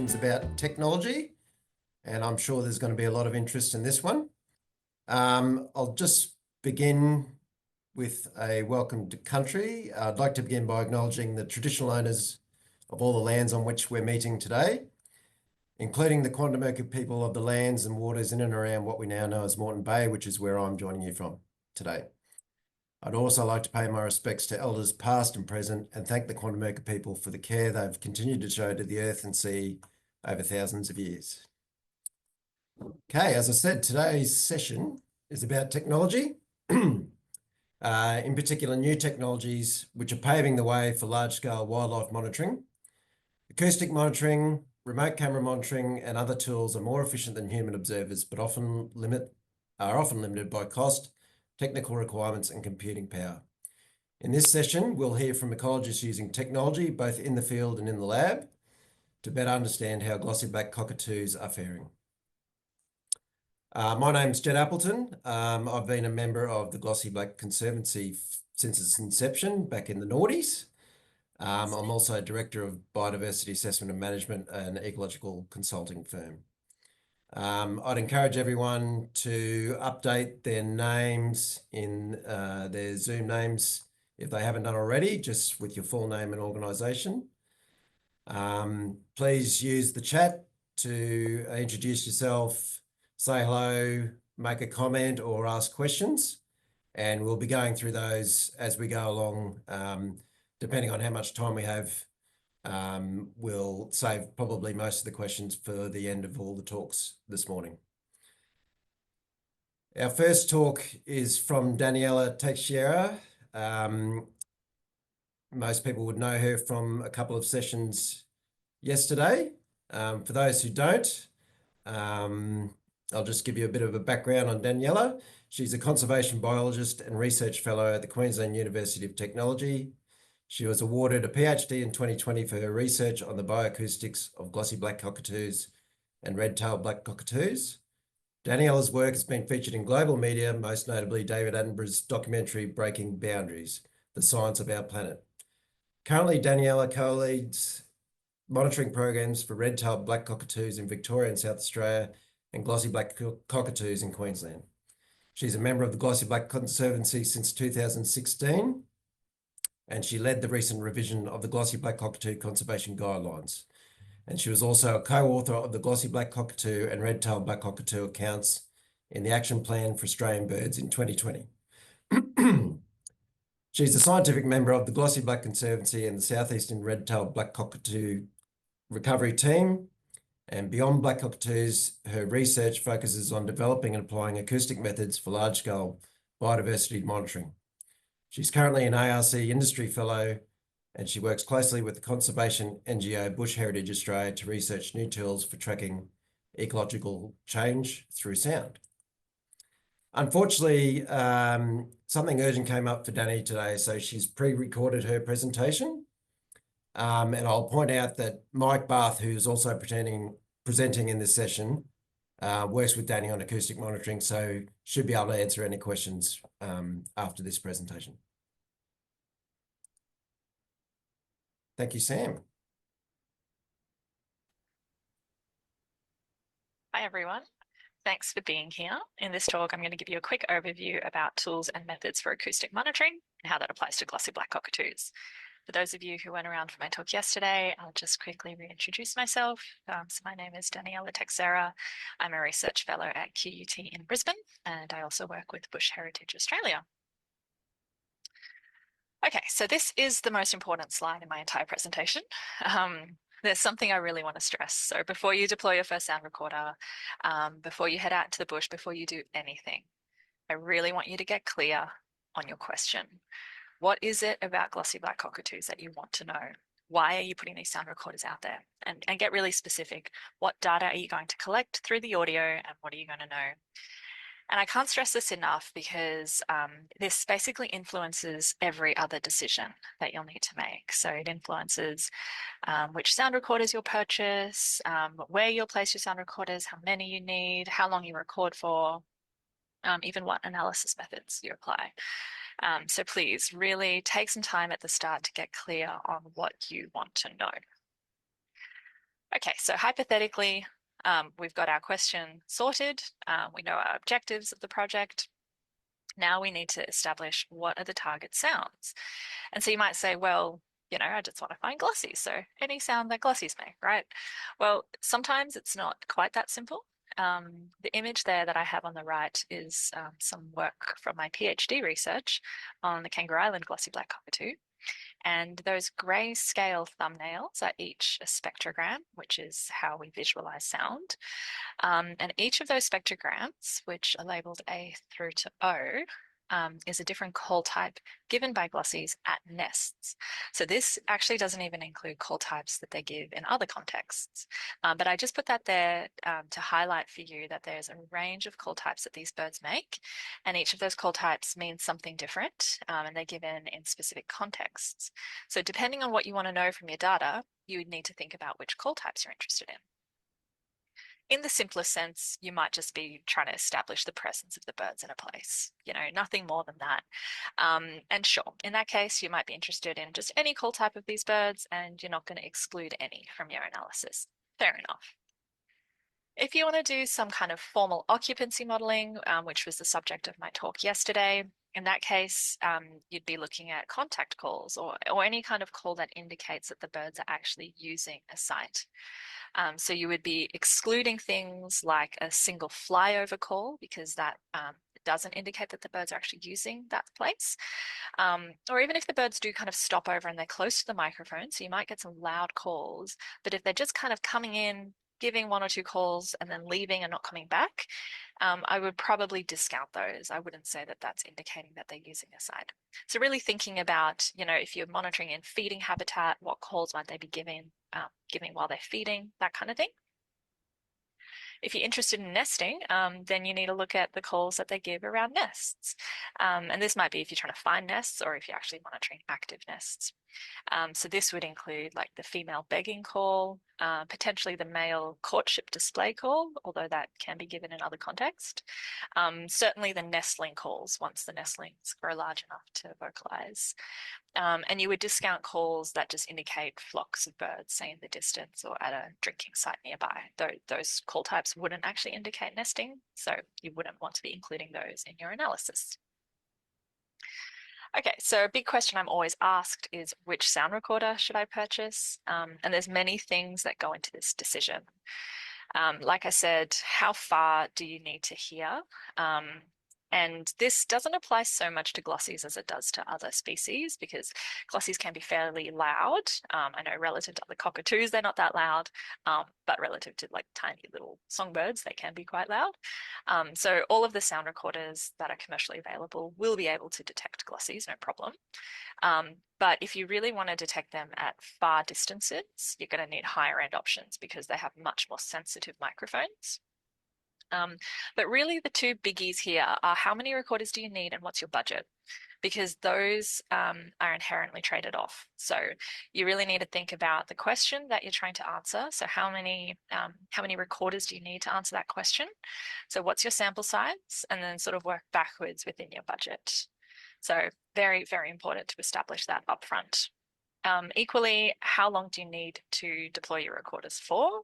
questions about technology, and I'm sure there's going to be a lot of interest in this one. I'll just begin with a welcome to country. I'd like to begin by acknowledging the traditional owners of all the lands on which we're meeting today, including the NatureMapr people of the lands and waters in and around what we now know as Moreton Bay, which is where I'm joining you from today. I'd also like to pay my respects to elders past and present and thank the NatureMapr people for the care they've continued to show to the earth and sea over thousands of years. Okay, as I said, today's session is about technology, in particular new technologies which are paving the way for large-scale wildlife monitoring. Acoustic monitoring, remote camera monitoring and other tools are more efficient than human observers, but are often limited by cost, technical requirements and computing power. In this session, we'll hear from ecologists using technology, both in the field and in the lab, to better understand how glossy black cockatoos are faring. My name's Jed Appleton. I've been a member of the Glossy Black Conservancy since its inception back in the noughties. I'm also Director of Biodiversity Assessment and Management, an ecological consulting firm. I'd encourage everyone to update their names in their Zoom names if they haven't done already, just with your full name and organisation. Please use the chat to introduce yourself, say hello, make a comment or ask questions, and we'll be going through those as we go along. Depending on how much time we have, we'll save probably most of the questions for the end of all the talks this morning. Our first talk is from Daniella Teixeira. Most people would know her from a couple of sessions yesterday. For those who don't, I'll just give you a bit of a background on Daniella. She's a conservation biologist and research fellow at the Queensland University of Technology. She was awarded a PhD in 2020 for her research on the bioacoustics of glossy black-cockatoos and red-tailed black-cockatoos. Daniella's work has been featured in global media, most notably David Attenborough's documentary Breaking Boundaries, The Science of Our Planet. Currently, Daniella co-leads monitoring programs for red-tailed black-cockatoos in Victoria and South Australia and glossy black-cockatoos in Queensland. She's a member of the Glossy Black Conservancy since 2016. And she led the recent revision of the Glossy Black-Cockatoo Conservation Guidelines. And she was also a co-author of the Glossy Black-Cockatoo and Red-tailed Black-Cockatoo accounts in the Action Plan for Australian Birds in 2020. She's a scientific member of the Glossy Black Conservancy and the Southeastern Red-tailed Black-Cockatoo Recovery Team. And beyond black-cockatoos, her research focuses on developing and applying acoustic methods for large-scale biodiversity monitoring. She's currently an ARC Industry Fellow, and she works closely with the conservation NGO Bush Heritage Australia to research new tools for tracking ecological change through sound. Unfortunately, something urgent came up for Danny today, so she's pre-recorded her presentation. And I'll point out that Mike Barth, who's also presenting in this session, works with Danny on acoustic monitoring, so should be able to answer any questions after this presentation. Thank you, Sam. Hi, everyone. Thanks for being here. In this talk, I'm going to give you a quick overview about tools and methods for acoustic monitoring and how that applies to glossy black cockatoos. For those of you who weren't around for my talk yesterday, I'll just quickly reintroduce myself. So my name is Daniella Teixeira. I'm a research fellow at QUT in Brisbane, and I also work with Bush Heritage Australia. Okay, so this is the most important slide in my entire presentation. There's something I really want to stress. So before you deploy your first sound recorder, before you head out to the bush, before you do anything, I really want you to get clear on your question. What is it about glossy black cockatoos that you want to know? Why are you putting these sound recorders out there? And get really specific. What data are you going to collect through the audio, and what are you going to know? And I can't stress this enough because this basically influences every other decision that you'll need to make. So it influences which sound recorders you'll purchase, where you'll place your sound recorders, how many you need, how long you record for, even what analysis methods you apply. So please really take some time at the start to get clear on what you want to know. Okay, so hypothetically, we've got our question sorted. We know our objectives of the project. Now we need to establish what are the target sounds. And so you might say, well, I just want to find glossies. So any sound that glossies make, right? Well, sometimes it's not quite that simple. The image there that I have on the right is some work from my PhD research on the Kangaroo Island Glossy Black-Cockatoo. And those grayscale thumbnails are each a spectrogram, which is how we visualize sound. And each of those spectrograms, which are labeled A through to O, is a different call type given by glossies at nests. So this actually doesn't even include call types that they give in other contexts. But I just put that there to highlight for you that there's a range of call types that these birds make, and each of those call types means something different, and they're given in specific contexts. So depending on what you want to know from your data, you would need to think about which call types you're interested in. In the simplest sense, you might just be trying to establish the presence of the birds in a place, nothing more than that. And sure, in that case, you might be interested in just any call type of these birds, and you're not going to exclude any from your analysis. Fair enough. If you want to do some kind of formal occupancy modeling, which was the subject of my talk yesterday, in that case, you'd be looking at contact calls or any kind of call that indicates that the birds are actually using a site. So you would be excluding things like a single flyover call because that doesn't indicate that the birds are actually using that place. Or even if the birds do kind of stop over and they're close to the microphone, so you might get some loud calls, but if they're just kind of coming in, giving one or two calls and then leaving and not coming back, I would probably discount those. I wouldn't say that that's indicating that they're using a site. So really thinking about, if you're monitoring in feeding habitat, what calls might they be giving while they're feeding, that kind of thing. If you're interested in nesting, then you need to look at the calls that they give around nests. And this might be if you're trying to find nests or if you're actually monitoring active nests. So this would include like the female begging call, potentially the male courtship display call, although that can be given in other contexts. Certainly the nestling calls once the nestlings grow large enough to vocalize. And you would discount calls that just indicate flocks of birds, say in the distance or at a drinking site nearby. Those call types wouldn't actually indicate nesting, so you wouldn't want to be including those in your analysis. Okay, so a big question I'm always asked is which sound recorder should I purchase? And there's many things that go into this decision. Like I said, how far do you need to hear? And this doesn't apply so much to glossies as it does to other species because glossies can be fairly loud. I know relative to other cockatoos, they're not that loud, but relative to like tiny little songbirds, they can be quite loud. So all of the sound recorders that are commercially available will be able to detect glossies, no problem. But if you really want to detect them at far distances, you're going to need higher end options because they have much more sensitive microphones. But really the two biggies here are how many recorders do you need and what's your budget? Because those are inherently traded off. So you really need to think about the question that you're trying to answer. So how many recorders do you need to answer that question? So what's your sample size? And then sort of work backwards within your budget. So very, very important to establish that upfront. Equally, how long do you need to deploy your recorders for?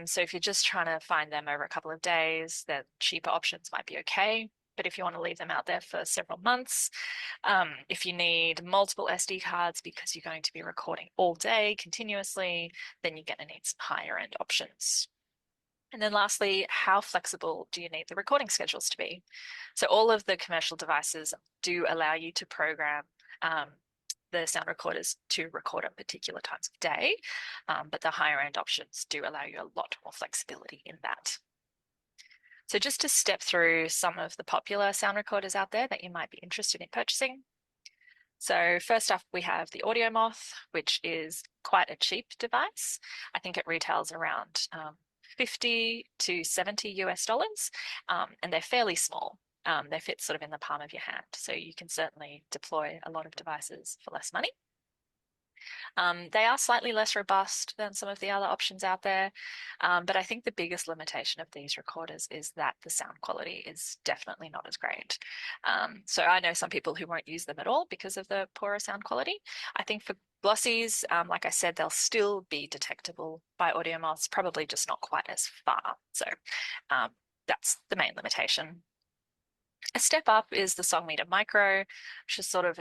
So if you're just trying to find them over a couple of days, the cheaper options might be okay. But if you want to leave them out there for several months, if you need multiple SD cards because you're going to be recording all day continuously, then you're going to need some higher end options. And then lastly, how flexible do you need the recording schedules to be? So all of the commercial devices do allow you to program the sound recorders to record at particular times of day, but the higher end options do allow you a lot more flexibility in that. So just to step through some of the popular sound recorders out there that you might be interested in purchasing. So first up, we have the Audio Moth, which is quite a cheap device. I think it retails around 50 to 70 US dollars, and they're fairly small. They fit sort of in the palm of your hand. So you can certainly deploy a lot of devices for less money. They are slightly less robust than some of the other options out there, but I think the biggest limitation of these recorders is that the sound quality is definitely not as great. So I know some people who won't use them at all because of the poorer sound quality. I think for glossies, like I said, they'll still be detectable by audio moths, probably just not quite as far. So that's the main limitation. A step up is the Songmeter Micro, which is sort of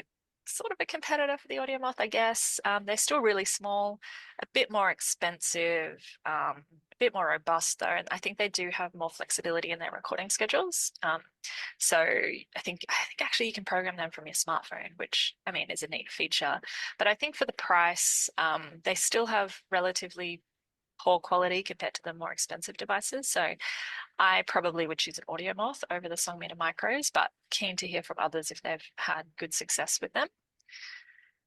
a competitor for the Audio Moth, I guess. They're still really small, a bit more expensive, a bit more robust though, and I think they do have more flexibility in their recording schedules. So I think actually you can program them from your smartphone, which I mean is a neat feature. But I think for the price, they still have relatively poor quality compared to the more expensive devices. So I probably would choose an Audio Moth over the Songmeter Micros, but keen to hear from others if they've had good success with them.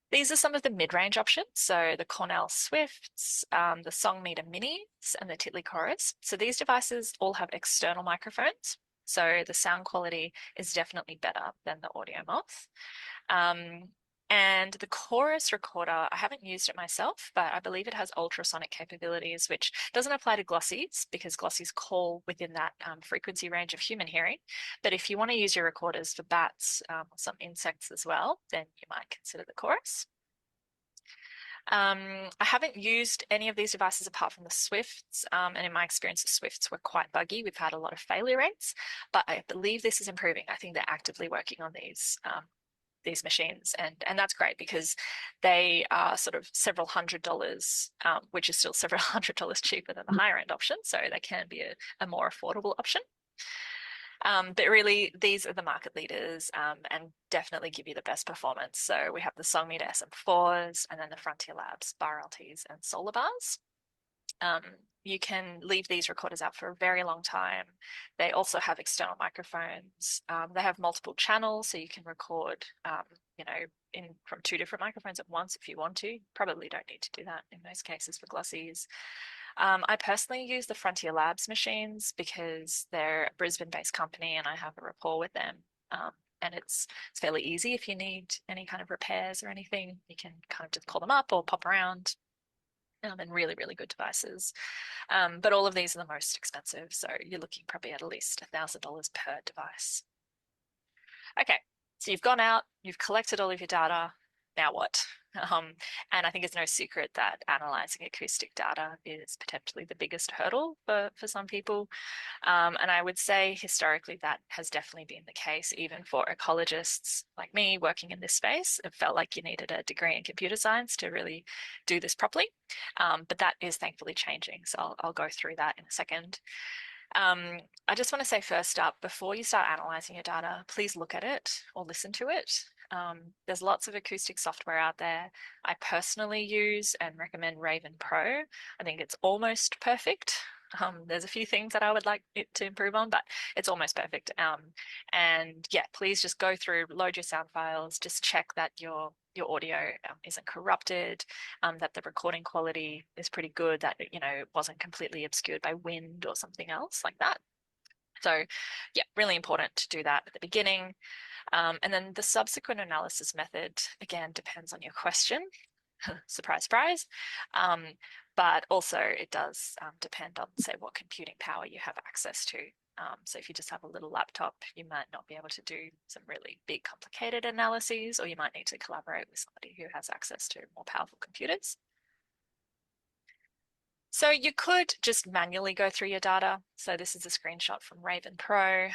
These are some of the mid-range options. So the Cornell Swifts, the Songmeter Minis, and the Titley Chorus. So these devices all have external microphones. So the sound quality is definitely better than the Audio Moth. And the Chorus recorder, I haven't used it myself, but I believe it has ultrasonic capabilities, which doesn't apply to glossies because glossies call within that frequency range of human hearing. But if you want to use your recorders for bats or some insects as well, then you might consider the Chorus. I haven't used any of these devices apart from the Swifts, and in my experience, the Swifts were quite buggy. We've had a lot of failure rates, but I believe this is improving. I think they're actively working on these machines, and that's great because they are sort of several $100s, which is still several $100s cheaper than the higher end option, so they can be a more affordable option. But really, these are the market leaders and definitely give you the best performance. So we have the Songmeter SM4s and then the Frontier Labs Bar LTs and Solar Bars. You can leave these recorders out for a very long time. They also have external microphones. They have multiple channels, so you can record, from 2 different microphones at once if you want to. Probably don't need to do that in most cases for glossies. I personally use the Frontier Labs machines because they're a Brisbane-based company and I have a rapport with them. And it's fairly easy if you need any kind of repairs or anything. You can kind of just call them up or pop around. And really, really good devices. But all of these are the most expensive, so you're looking probably at least $1,000 per device. Okay, so you've gone out, you've collected all of your data. Now what? And I think it's no secret that analyzing acoustic data is potentially the biggest hurdle for some people. And I would say historically that has definitely been the case, even for ecologists like me working in this space. It felt like you needed a degree in computer science to really do this properly. But that is thankfully changing. So I'll go through that in a second. I just want to say first up, before you start analyzing your data, please look at it or listen to it. There's lots of acoustic software out there. I personally use and recommend Raven Pro. I think it's almost perfect. There's a few things that I would like it to improve on, but it's almost perfect. And yeah, please just go through, load your sound files, just check that your audio isn't corrupted, that the recording quality is pretty good, that it wasn't completely obscured by wind or something else like that. So yeah, really important to do that at the beginning. And then the subsequent analysis method, again, depends on your question. Surprise, surprise. But also it does depend on, say, what computing power you have access to. So if you just have a little laptop, you might not be able to do some really big, complicated analyses, or you might need to collaborate with somebody who has access to more powerful computers. So you could just manually go through your data. So this is a screenshot from Raven Pro.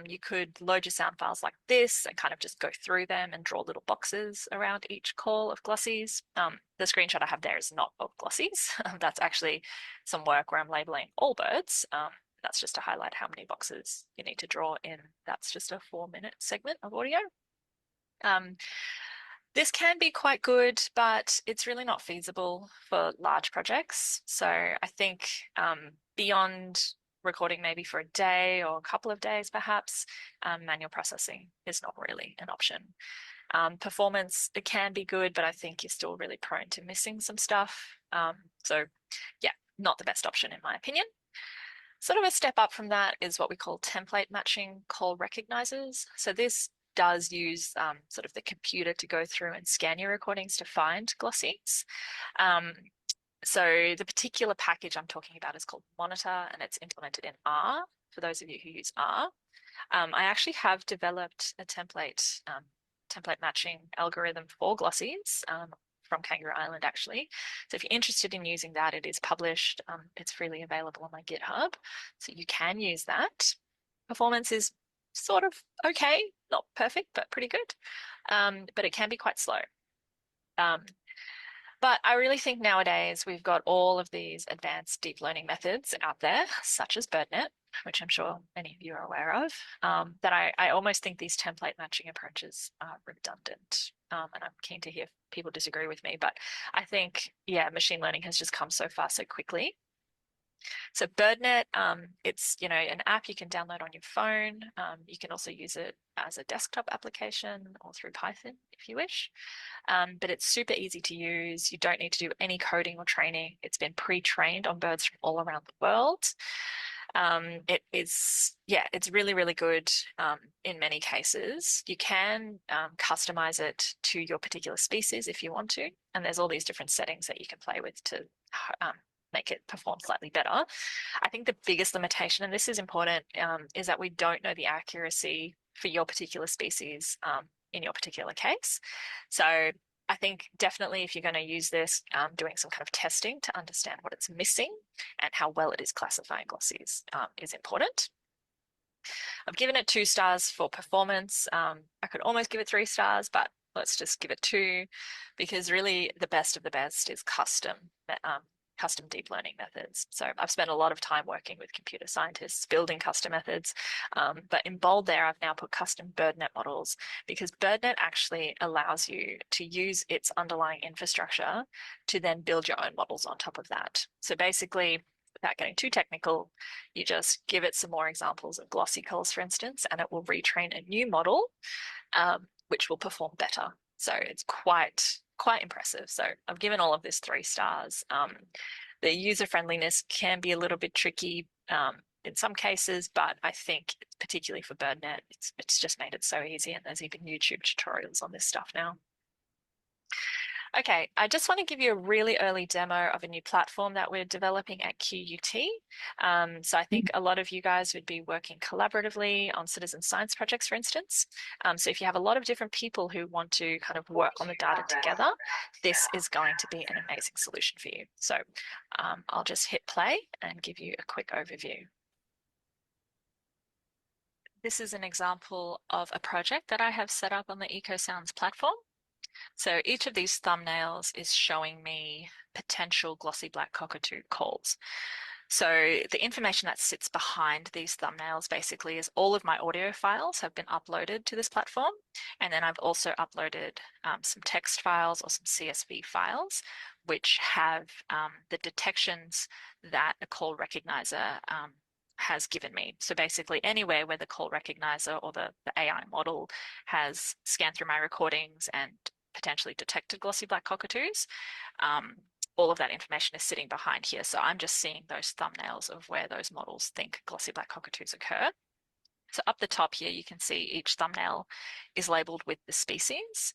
You could load your sound files like this and kind of just go through them and draw little boxes around each call of glossies. The screenshot I have there is not of glossies. That's actually some work where I'm labeling all birds. That's just to highlight how many boxes you need to draw in. That's just a 4-minute segment of audio. This can be quite good, but it's really not feasible for large projects. So I think beyond recording maybe for a day or a couple of days, perhaps, manual processing is not really an option. Performance, it can be good, but I think you're still really prone to missing some stuff. So yeah, not the best option in my opinion. Sort of a step up from that is what we call template matching call recognizers. So this does use sort of the computer to go through and scan your recordings to find glossies. So the particular package I'm talking about is called Monitor, and it's implemented in R, for those of you who use R. I actually have developed a template matching algorithm for glossies from Kangaroo Island, actually. So if you're interested in using that, it is published. It's freely available on my GitHub, so you can use that. Performance is sort of okay, not perfect, but pretty good. But it can be quite slow. But I really think nowadays we've got all of these advanced deep learning methods out there, such as BirdNet, which I'm sure many of you are aware of, that I almost think these template matching approaches are redundant. And I'm keen to hear if people disagree with me, but I think, yeah, machine learning has just come so far so quickly. So BirdNet, it's an app you can download on your phone. You can also use it as a desktop application or through Python if you wish. But it's super easy to use. You don't need to do any coding or training. It's been pre-trained on birds from all around the world. It's really, really good in many cases. You can customize it to your particular species if you want to, and there's all these different settings that you can play with to make it perform slightly better. I think the biggest limitation, and this is important, is that we don't know the accuracy for your particular species in your particular case. So I think definitely if you're going to use this, doing some kind of testing to understand what it's missing and how well it is classifying glossies is important. I've given it 2 stars for performance. I could almost give it 3 stars, but let's just give it 2 because really the best of the best is custom deep learning methods. So I've spent a lot of time working with computer scientists building custom methods, but in bold there I've now put custom BirdNet models because BirdNet actually allows you to use its underlying infrastructure to then build your own models on top of that. So basically, without getting too technical, you just give it some more examples of glossy colors, for instance, and it will retrain a new model, which will perform better. So it's quite impressive. So I've given all of this 3 stars. The user friendliness can be a little bit tricky in some cases, but I think particularly for BirdNet, it's just made it so easy, and there's even YouTube tutorials on this stuff now. Okay, I just want to give you a really early demo of a new platform that we're developing at QUT. So I think a lot of you guys would be working collaboratively on citizen science projects, for instance. So if you have a lot of different people who want to kind of work on the data together, this is going to be an amazing solution for you. So I'll just hit play and give you a quick overview. This is an example of a project that I have set up on the EcoSounds platform. So each of these thumbnails is showing me potential glossy black cockatoo calls. So the information that sits behind these thumbnails basically is all of my audio files have been uploaded to this platform. And then I've also uploaded some text files or some CSV files, which have the detections that a call recognizer has given me. So basically anywhere where the call recognizer or the AI model has scanned through my recordings and potentially detected glossy black cockatoos, all of that information is sitting behind here. So I'm just seeing those thumbnails of where those models think glossy black cockatoos occur. So up the top here, you can see each thumbnail is labeled with the species.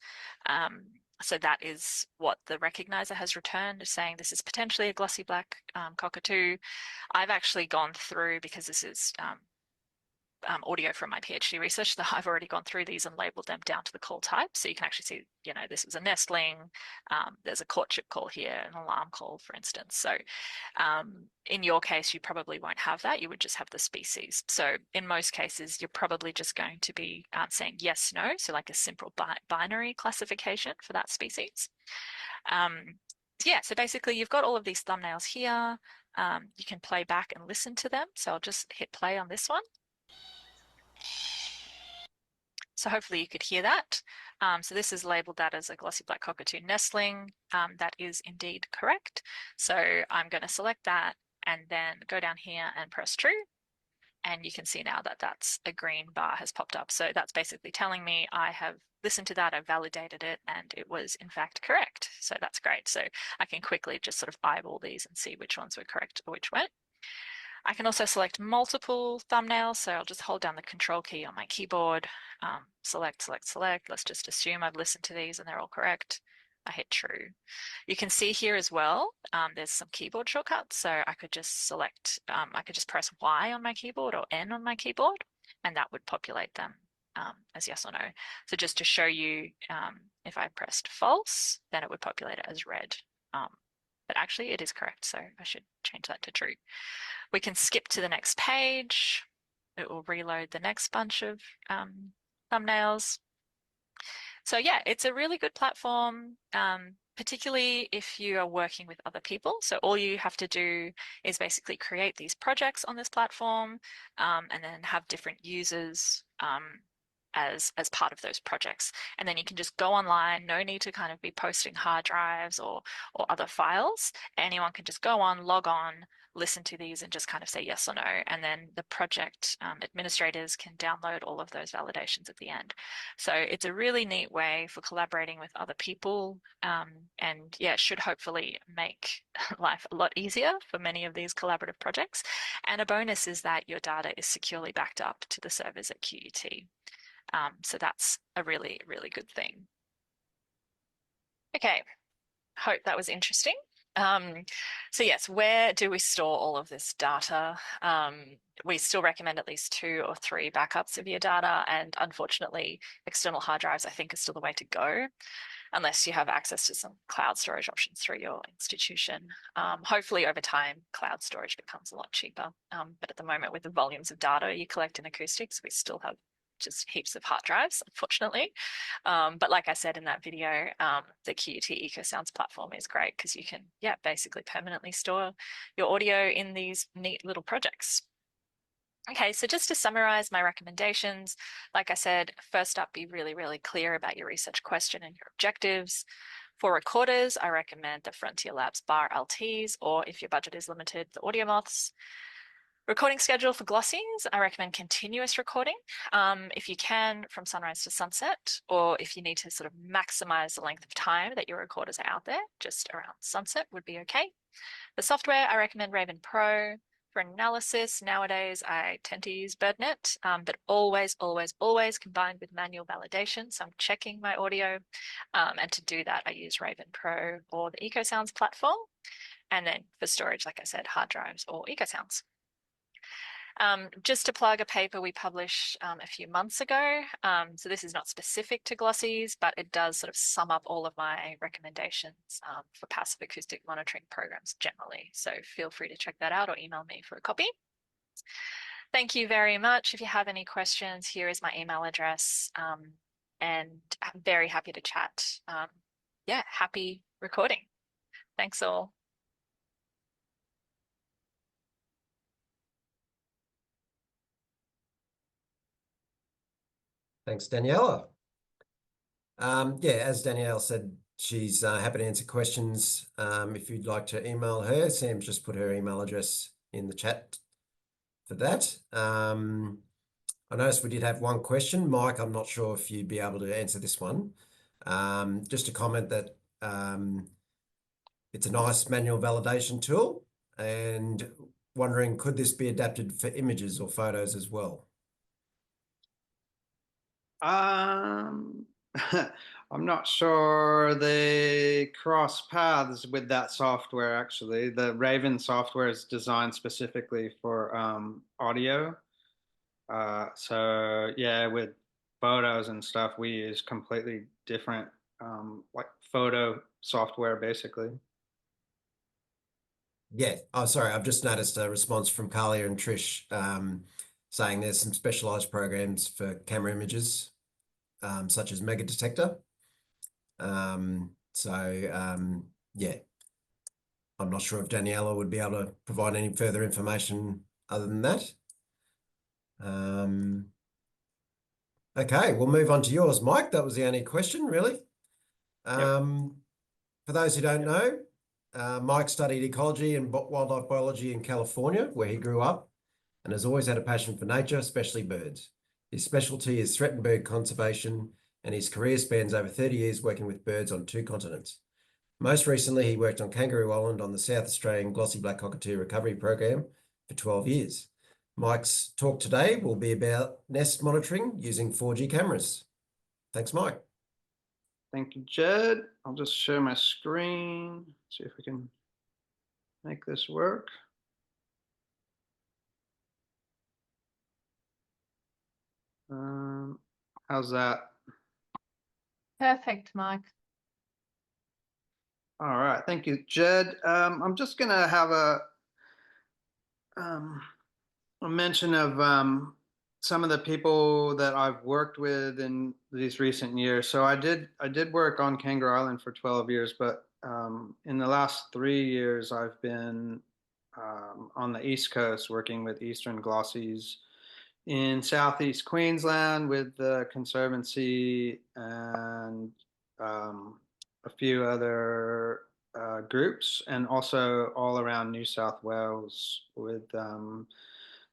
So that is what the recognizer has returned, saying this is potentially a glossy black cockatoo. I've actually gone through, because this is audio from my PhD research, that I've already gone through these and labeled them down to the call type. So you can actually see, this is a nestling, there's a courtship call here, an alarm call, for instance. So in your case, you probably won't have that. You would just have the species. So in most cases, you're probably just going to be saying yes, no. So like a simple binary classification for that species. Yeah, so basically you've got all of these thumbnails here. You can play back and listen to them. So I'll just hit play on this one. So hopefully you could hear that. So this is labeled that as a glossy black cockatoo nestling. That is indeed correct. So I'm going to select that and then go down here and press true. And you can see now that that's a green bar has popped up. So that's basically telling me I have listened to that, I've validated it, and it was in fact correct. So that's great. So I can quickly just sort of eyeball these and see which ones were correct or which weren't. I can also select multiple thumbnails. So I'll just hold down the control key on my keyboard, select, select, select. Let's just assume I've listened to these and they're all correct. I hit true. You can see here as well, there's some keyboard shortcuts. So I could just select, I could just press Y on my keyboard or N on my keyboard, and that would populate them as yes or no. So just to show you, if I pressed false, then it would populate it as red. But actually it is correct, so I should change that to true. We can skip to the next page. It will reload the next bunch of thumbnails. So yeah, it's a really good platform, particularly if you are working with other people. So all you have to do is basically create these projects on this platform, and then have different users as part of those projects. And then you can just go online, no need to kind of be posting hard drives or other files. Anyone can just go on, log on, listen to these and just kind of say yes or no. And then the project administrators can download all of those validations at the end. So it's a really neat way for collaborating with other people. And yeah, it should hopefully make life a lot easier for many of these collaborative projects. And a bonus is that your data is securely backed up to the servers at QUT. So that's a really, really good thing. Okay, hope that was interesting. So yes, where do we store all of this data? We still recommend at least 2 or 3 backups of your data, and unfortunately, external hard drives I think are still the way to go, unless you have access to some cloud storage options through your institution. Hopefully over time, cloud storage becomes a lot cheaper. But at the moment, with the volumes of data you collect in acoustics, we still have just heaps of hard drives, unfortunately. But like I said in that video, the QUT EcoSounds platform is great because you can, yeah, basically permanently store your audio in these neat little projects. Okay, so just to summarize my recommendations, like I said, first up, be really, really clear about your research question and your objectives. For recorders, I recommend the Frontier Labs Bar LTs, or if your budget is limited, the Audio Moths. Recording schedule for glossies, I recommend continuous recording, if you can, from sunrise to sunset, or if you need to sort of maximize the length of time that your recorders are out there, just around sunset would be okay. The software, I recommend Raven Pro. For analysis, nowadays I tend to use BirdNet, but always, always, always combined with manual validation. So I'm checking my audio, and to do that, I use Raven Pro or the EcoSounds platform. And then for storage, like I said, hard drives or EcoSounds. Just to plug a paper we published a few months ago. So this is not specific to glossies, but it does sort of sum up all of my recommendations for passive acoustic monitoring programs generally. So feel free to check that out or email me for a copy. Thank you very much. If you have any questions, here is my email address, and I'm very happy to chat. Yeah, happy recording. Thanks all. Thanks, Daniella. Yeah, as Danielle said, she's happy to answer questions. If you'd like to email her, Sam's just put her email address in the chat for that. I noticed we did have one question. Mike, I'm not sure if you'd be able to answer this one. Just a comment that it's a nice manual validation tool, and wondering, could this be adapted for images or photos as well? I'm not sure they cross paths with that software, actually. The Raven software is designed specifically for audio. So yeah, with photos and stuff, we use completely different like photo software, basically. Yeah. Oh, sorry. I've just noticed a response from Carlia and Trish saying there's some specialized programs for camera images, such as Mega Detector. Yeah, I'm not sure if Daniella would be able to provide any further information other than that. Okay, we'll move on to yours, Mike. That was the only question, really. For those who don't know, Mike studied ecology and wildlife biology in California, where he grew up, and has always had a passion for nature, especially birds. His specialty is threatened bird conservation, and his career spans over 30 years working with birds on 2 continents. Most recently, he worked on Kangaroo Island on the South Australian Glossy Black-Cockatoo Recovery Program for 12 years. Mike's talk today will be about nest monitoring using 4G cameras. Thanks, Mike. Thank you, Jed. I'll just share my screen, see if we can make this work. How's that? Perfect, Mike. All right, thank you, Jed. I'm just gonna have a mention of some of the people that I've worked with in these recent years. So I did work on Kangaroo Island for 12 years, but in the last 3 years I've been on the East Coast working with eastern glossies in Southeast Queensland with the Conservancy and a few other groups, and also all around New South Wales with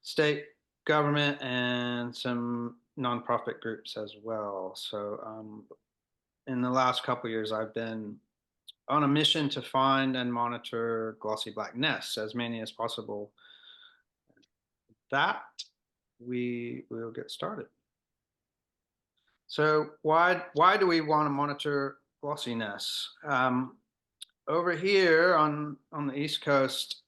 state government and some nonprofit groups as well. So in the last couple of years, I've been on a mission to find and monitor glossy black nests, as many as possible. That we will get started. So why do we want to monitor glossy nests? Over here on the East Coast,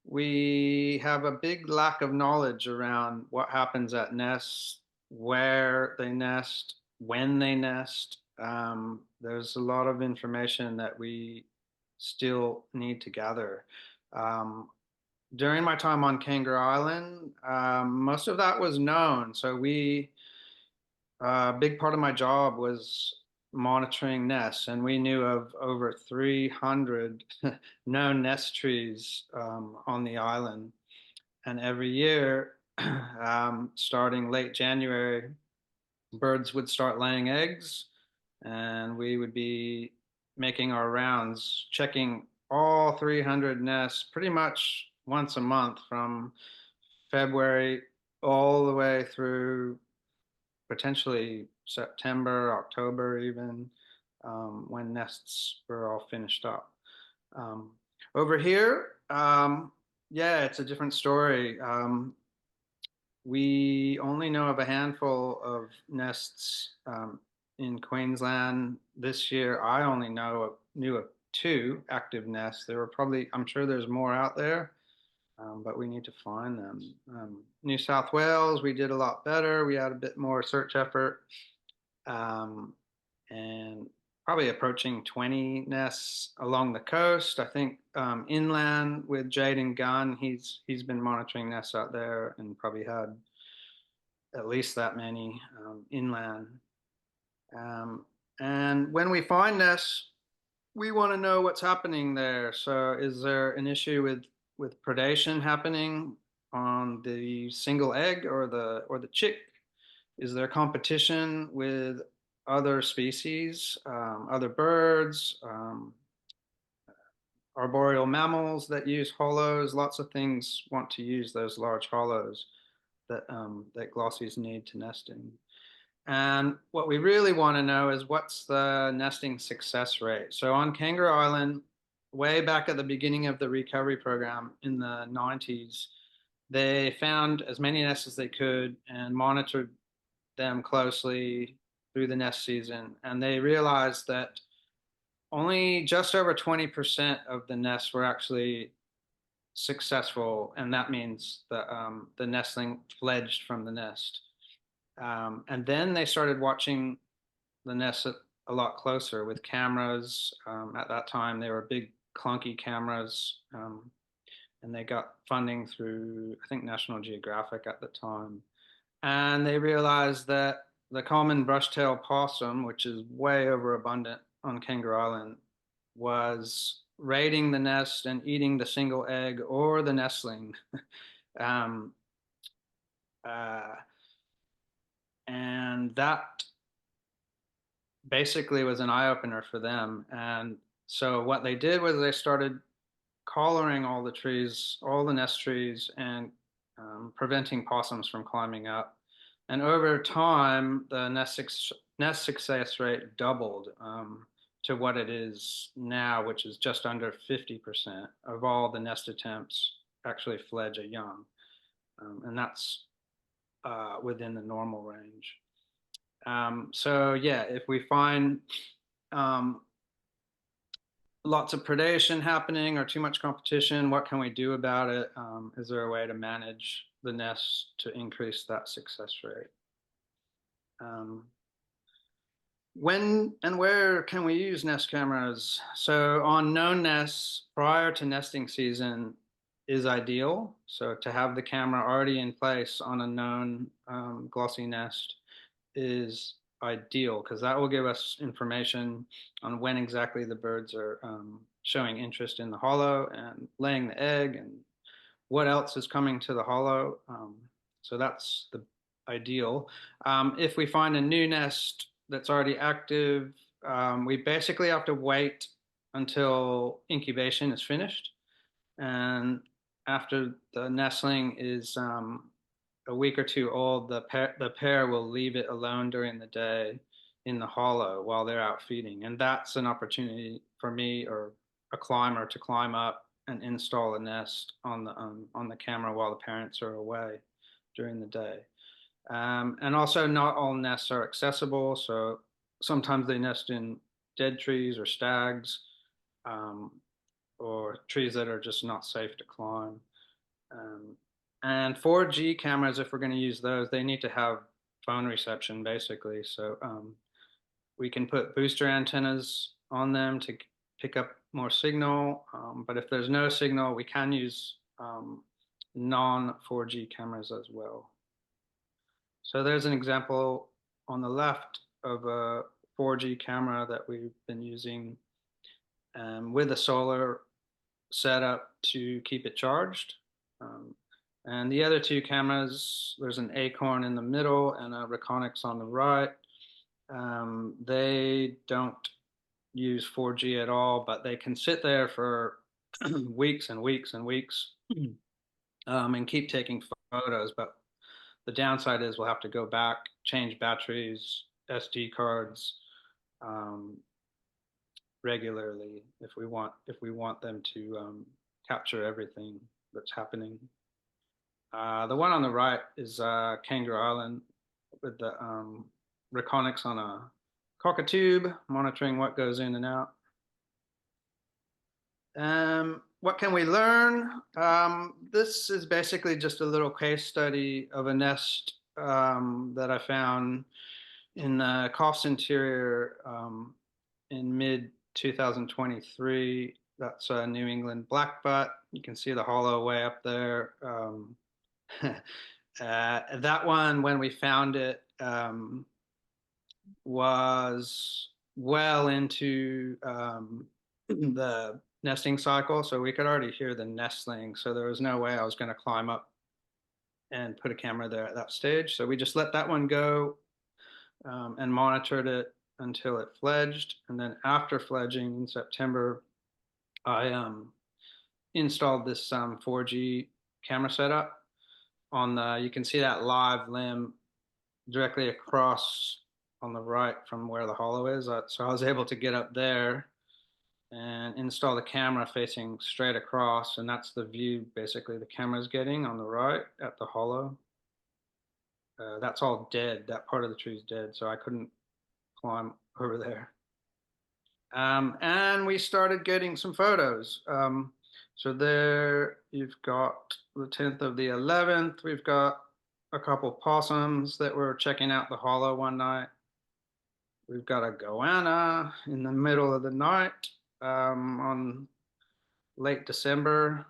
we have a big lack of knowledge around what happens at nests, where they nest, when they nest. There's a lot of information that we still need to gather. During my time on Kangaroo Island, most of that was known. So a big part of my job was monitoring nests, and we knew of over 300 known nest trees on the island. And every year, starting late January, birds would start laying eggs, and we would be making our rounds, checking all 300 nests pretty much once a month from February all the way through potentially September, October even, when nests were all finished up. Over here, yeah, it's a different story. We only know of a handful of nests in Queensland. This year, I only knew of 2 active nests. There were probably, I'm sure there's more out there, but we need to find them. New South Wales, we did a lot better. We had a bit more search effort, and probably approaching 20 nests along the coast. I think inland with Jaden Gunn, he's been monitoring nests out there and probably had at least that many inland. And when we find nests, we want to know what's happening there. So is there an issue with predation happening on the single egg or the chick? Is there competition with other species, other birds, arboreal mammals that use hollows? Lots of things want to use those large hollows that glossies need to nest in. And what we really want to know is what's the nesting success rate. So on Kangaroo Island, way back at the beginning of the recovery program in the 90s, they found as many nests as they could and monitored them closely through the nest season. And they realized that only just over 20% of the nests were actually successful. And that means the nestling fledged from the nest. And then they started watching the nests a lot closer with cameras. At that time, they were big, clunky cameras, and they got funding through, I think, National Geographic at the time. And they realized that the common brush-tailed possum, which is way overabundant on Kangaroo Island, was raiding the nest and eating the single egg or the nestling. And that basically was an eye-opener for them. And so what they did was they started collaring all the trees, all the nest trees, and preventing possums from climbing up. And over time, the nest success rate doubled to what it is now, which is just under 50% of all the nest attempts actually fledge a young. And that's within the normal range. So yeah, if we find lots of predation happening or too much competition, what can we do about it? Is there a way to manage the nest to increase that success rate? When and where can we use nest cameras? So on known nests prior to nesting season is ideal. So to have the camera already in place on a known glossy nest is ideal, because that will give us information on when exactly the birds are showing interest in the hollow and laying the egg and what else is coming to the hollow. So that's the ideal. If we find a new nest that's already active, we basically have to wait until incubation is finished. And after the nestling is a week or two old, the pair will leave it alone during the day in the hollow while they're out feeding. And that's an opportunity for me or a climber to climb up and install a nest on the camera while the parents are away during the day. And also, not all nests are accessible. So sometimes they nest in dead trees or stags, or trees that are just not safe to climb. And 4G cameras, if we're going to use those, they need to have phone reception basically. So we can put booster antennas on them to pick up more signal. But if there's no signal, we can use non-4G cameras as well. So there's an example on the left of a 4G camera that we've been using with a solar setup to keep it charged. And the other two cameras, there's an Acorn in the middle and a Reconyx on the right. They don't use 4G at all, but they can sit there for weeks and weeks and weeks and keep taking photos. But the downside is we'll have to go back, change batteries, SD cards regularly if we want them to capture everything that's happening. The one on the right is Kangaroo Island with the Reconyx on a cockatoo, monitoring what goes in and out. What can we learn? This is basically just a little case study of a nest that I found in the Clausen interior in mid-2023. That's a New England blackbutt. You can see the hollow way up there. That one, when we found it, was well into the nesting cycle, so we could already hear the nestling. So there was no way I was going to climb up and put a camera there at that stage. So we just let that one go and monitored it until it fledged. And then after fledging in September, I installed this 4G camera setup on the, you can see that live limb directly across on the right from where the hollow is. So I was able to get up there and install the camera facing straight across, and that's the view basically the camera's getting on the right at the hollow. That's all dead. That part of the tree is dead, so I couldn't climb over there. And we started getting some photos. So there you've got the 10th of the 11th. We've got a couple possums that were checking out the hollow one night. We've got a goanna in the middle of the night on late December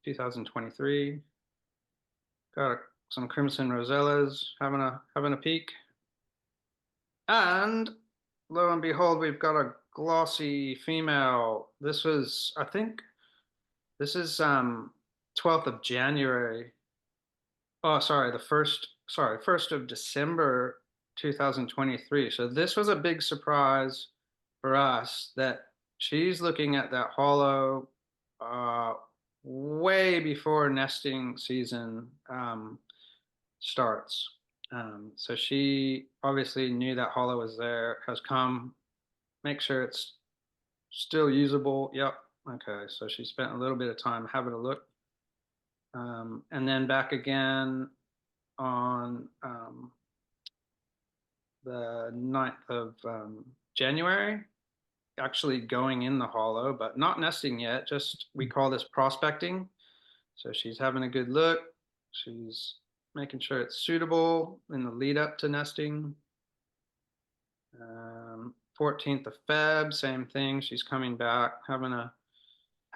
2023. Got some crimson rosellas having a peek. And lo and behold, we've got a glossy female. This was, I think, this is 12th of January. Oh, sorry, 1st of December 2023. So this was a big surprise for us that she's looking at that hollow way before nesting season starts. So she obviously knew that hollow was there, has come, make sure it's still usable. Yep. Okay. So she spent a little bit of time having a look. And then back again on the 9th of January, actually going in the hollow, but not nesting yet. Just, we call this prospecting. So she's having a good look. She's making sure it's suitable in the lead up to nesting. 14th of Feb, same thing. She's coming back, having a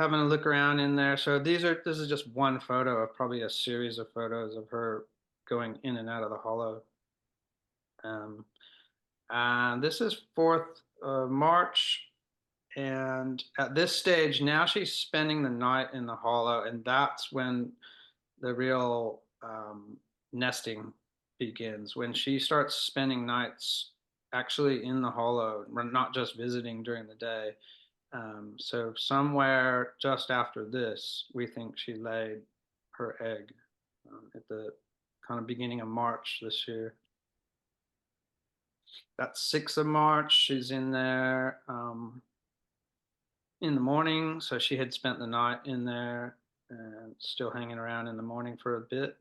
look around in there. So this is just one photo of probably a series of photos of her going in and out of the hollow. And this is 4th of March. And at this stage, now she's spending the night in the hollow, and that's when the real nesting begins. When she starts spending nights actually in the hollow, not just visiting during the day. So somewhere just after this, we think she laid her egg at the kind of beginning of March this year. That's 6th of March. She's in there in the morning. So she had spent the night in there and still hanging around in the morning for a bit.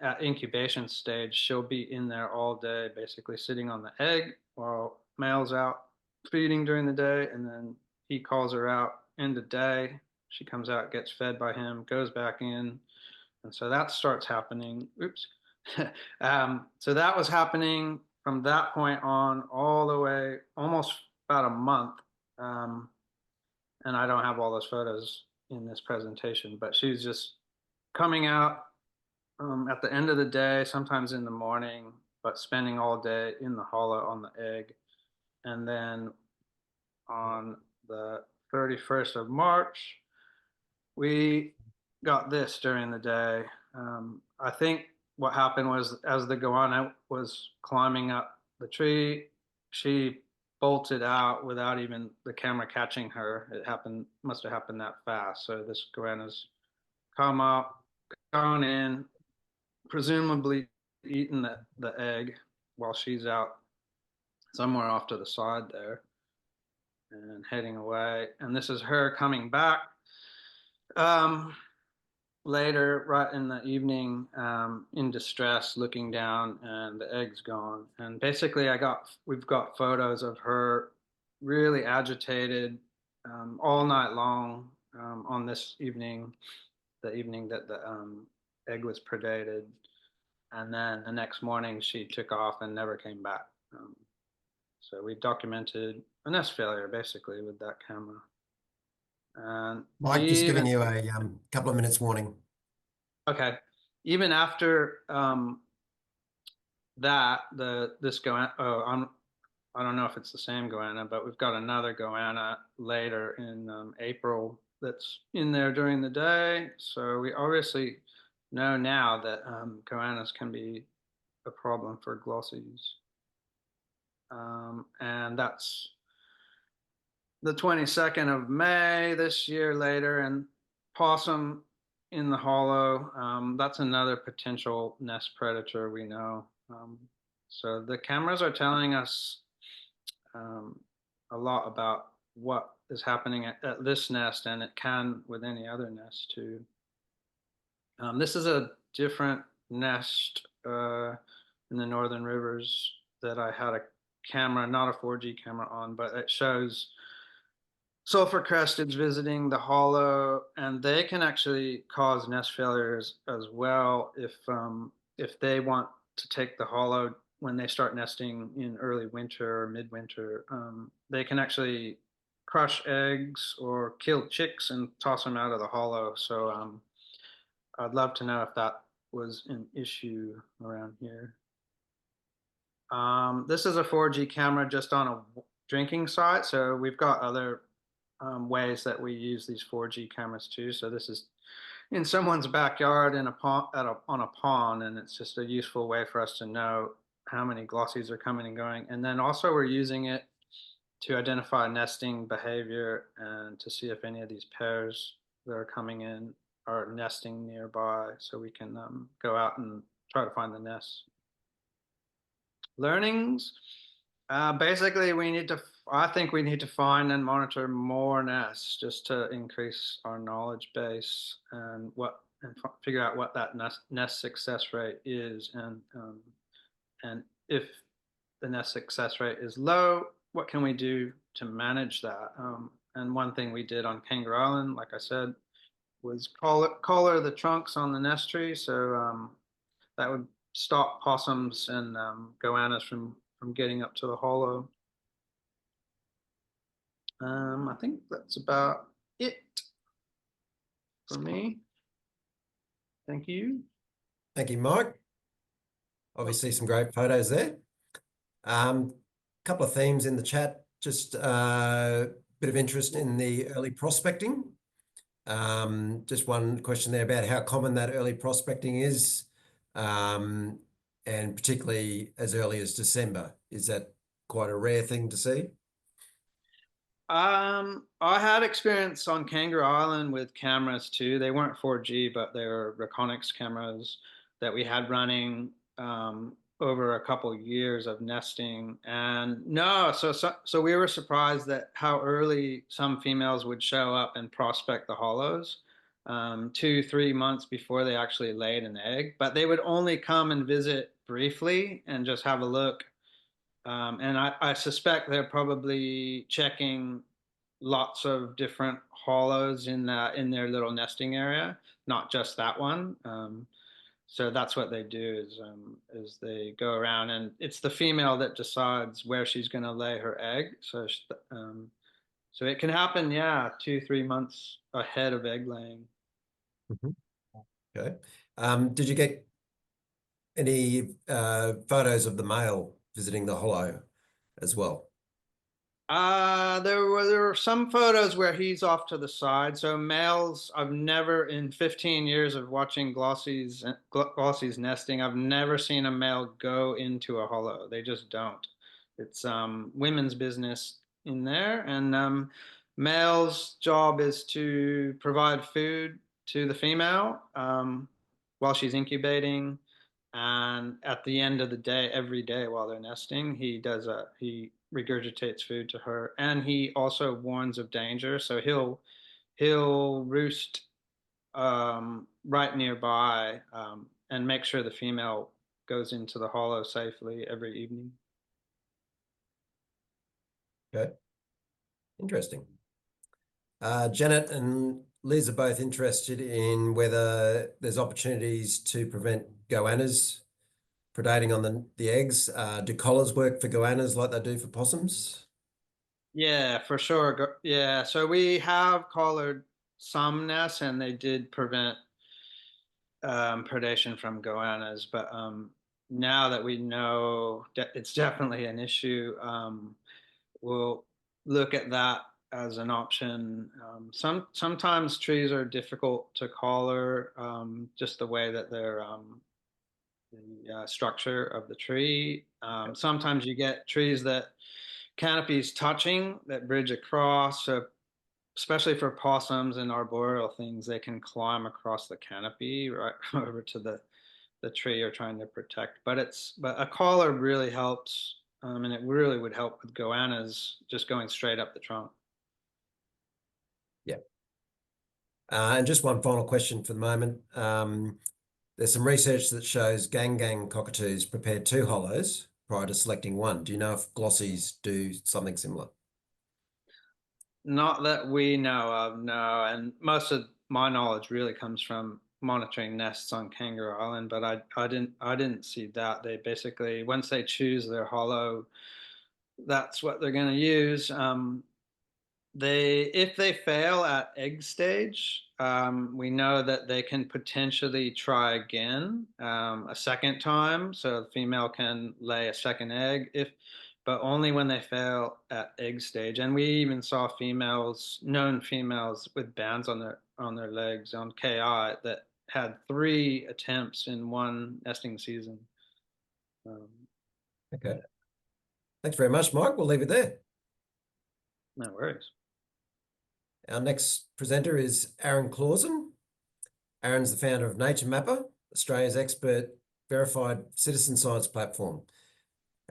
At incubation stage, she'll be in there all day, basically sitting on the egg while male's out feeding during the day, and then he calls her out end of day. She comes out, gets fed by him, goes back in, and so that starts happening. Oops. So that was happening from that point on all the way, almost about a month. And I don't have all those photos in this presentation, but she's just coming out at the end of the day, sometimes in the morning, but spending all day in the hollow on the egg. And then on the 31st of March, we got this during the day. I think what happened was, as the goanna was climbing up the tree, she bolted out without even the camera catching her. It must have happened that fast. So this goanna's come up, gone in, presumably eaten the egg while she's out somewhere off to the side there and heading away. And this is her coming back later, right in the evening, in distress, looking down, and the egg's gone. And basically we've got photos of her really agitated all night long on this evening, the evening that the egg was predated. And then the next morning she took off and never came back. So we documented a nest failure basically with that camera. And Mike, just giving you a couple of minutes warning. Okay. Even after that, this goanna, I don't know if it's the same goanna, but we've got another goanna later in April that's in there during the day. So we obviously know now that goannas can be a problem for glossies. And that's the 22nd of May this year later, and possum in the hollow. That's another potential nest predator we know. So the cameras are telling us a lot about what is happening at this nest, and it can with any other nest too. This is a different nest in the Northern Rivers that I had a camera, not a 4G camera on, but it shows sulfur cresteds visiting the hollow, and they can actually cause nest failures as well if they want to take the hollow when they start nesting in early winter or midwinter. They can actually crush eggs or kill chicks and toss them out of the hollow. So I'd love to know if that was an issue around here. This is a 4G camera just on a drinking site. So we've got other ways that we use these 4G cameras too. So this is in someone's backyard in a pond, on a pond, and it's just a useful way for us to know how many glossies are coming and going. And then also we're using it to identify nesting behavior and to see if any of these pairs that are coming in are nesting nearby, so we can go out and try to find the nests. Learnings, basically we need to I think we need to find and monitor more nests just to increase our knowledge base and figure out what that nest success rate is, and if the nest success rate is low, what can we do to manage that? And one thing we did on Kangaroo Island, like I said, was collar the trunks on the nest tree, so that would stop possums and goannas from getting up to the hollow. I think that's about it for me. Thank you. Thank you, Mike. Obviously some great photos there. Couple of themes in the chat, just a bit of interest in the early prospecting. Just one question there about how common that early prospecting is, and particularly as early as December. Is that quite a rare thing to see? I had experience on Kangaroo Island with cameras too. They weren't 4G, but they were Reconyx cameras that we had running over a couple of years of nesting. And no, so we were surprised that how early some females would show up and prospect the hollows, 2-3 months before they actually laid an egg. But they would only come and visit briefly and just have a look. And I suspect they're probably checking lots of different hollows in their little nesting area, not just that one. So that's what they do is they go around, and it's the female that decides where she's going to lay her egg. So so it can happen, yeah, 2-3 months ahead of egg laying. Mm-hmm. Okay. Did you get any photos of the male visiting the hollow as well? There were some photos where he's off to the side. So males, I've never, in 15 years of watching Glossy's nesting, I've never seen a male go into a hollow. They just don't. It's women's business in there, and male's job is to provide food to the female while she's incubating. And at the end of the day, every day while they're nesting, he regurgitates food to her, and he also warns of danger. So he'll roost right nearby and make sure the female goes into the hollow safely every evening. Okay, interesting. Janet and Liz are both interested in whether there's opportunities to prevent goannas predating on the eggs. Do collars work for goannas like they do for possums? Yeah, for sure. Yeah, so we have collared some nests, and they did prevent predation from goannas. But now that we know it's definitely an issue, we'll look at that as an option. Sometimes trees are difficult to collar, just the way that they're the structure of the tree. Sometimes you get trees that canopies touching that bridge across. So especially for possums and arboreal things, they can climb across the canopy right over to the tree you're trying to protect. But a collar really helps, and it really would help with goannas just going straight up the trunk. Yeah. And just one final question for the moment. There's some research that shows gang cockatoos prepare 2 hollows prior to selecting one. Do you know if glossies do something similar? Not that we know of, no. And most of my knowledge really comes from monitoring nests on Kangaroo Island, but I didn't see that. They basically, once they choose their hollow, that's what they're going to use. If they fail at egg stage, we know that they can potentially try again a second time, so the female can lay a second egg, but only when they fail at egg stage. And we even saw known females with bands on their legs on KI that had 3 attempts in one nesting season. Okay. Thanks very much, Mike. We'll leave it there. No worries. Our next presenter is Aaron Clausen. Aaron's the founder of NatureMapr, Australia's expert verified citizen science platform.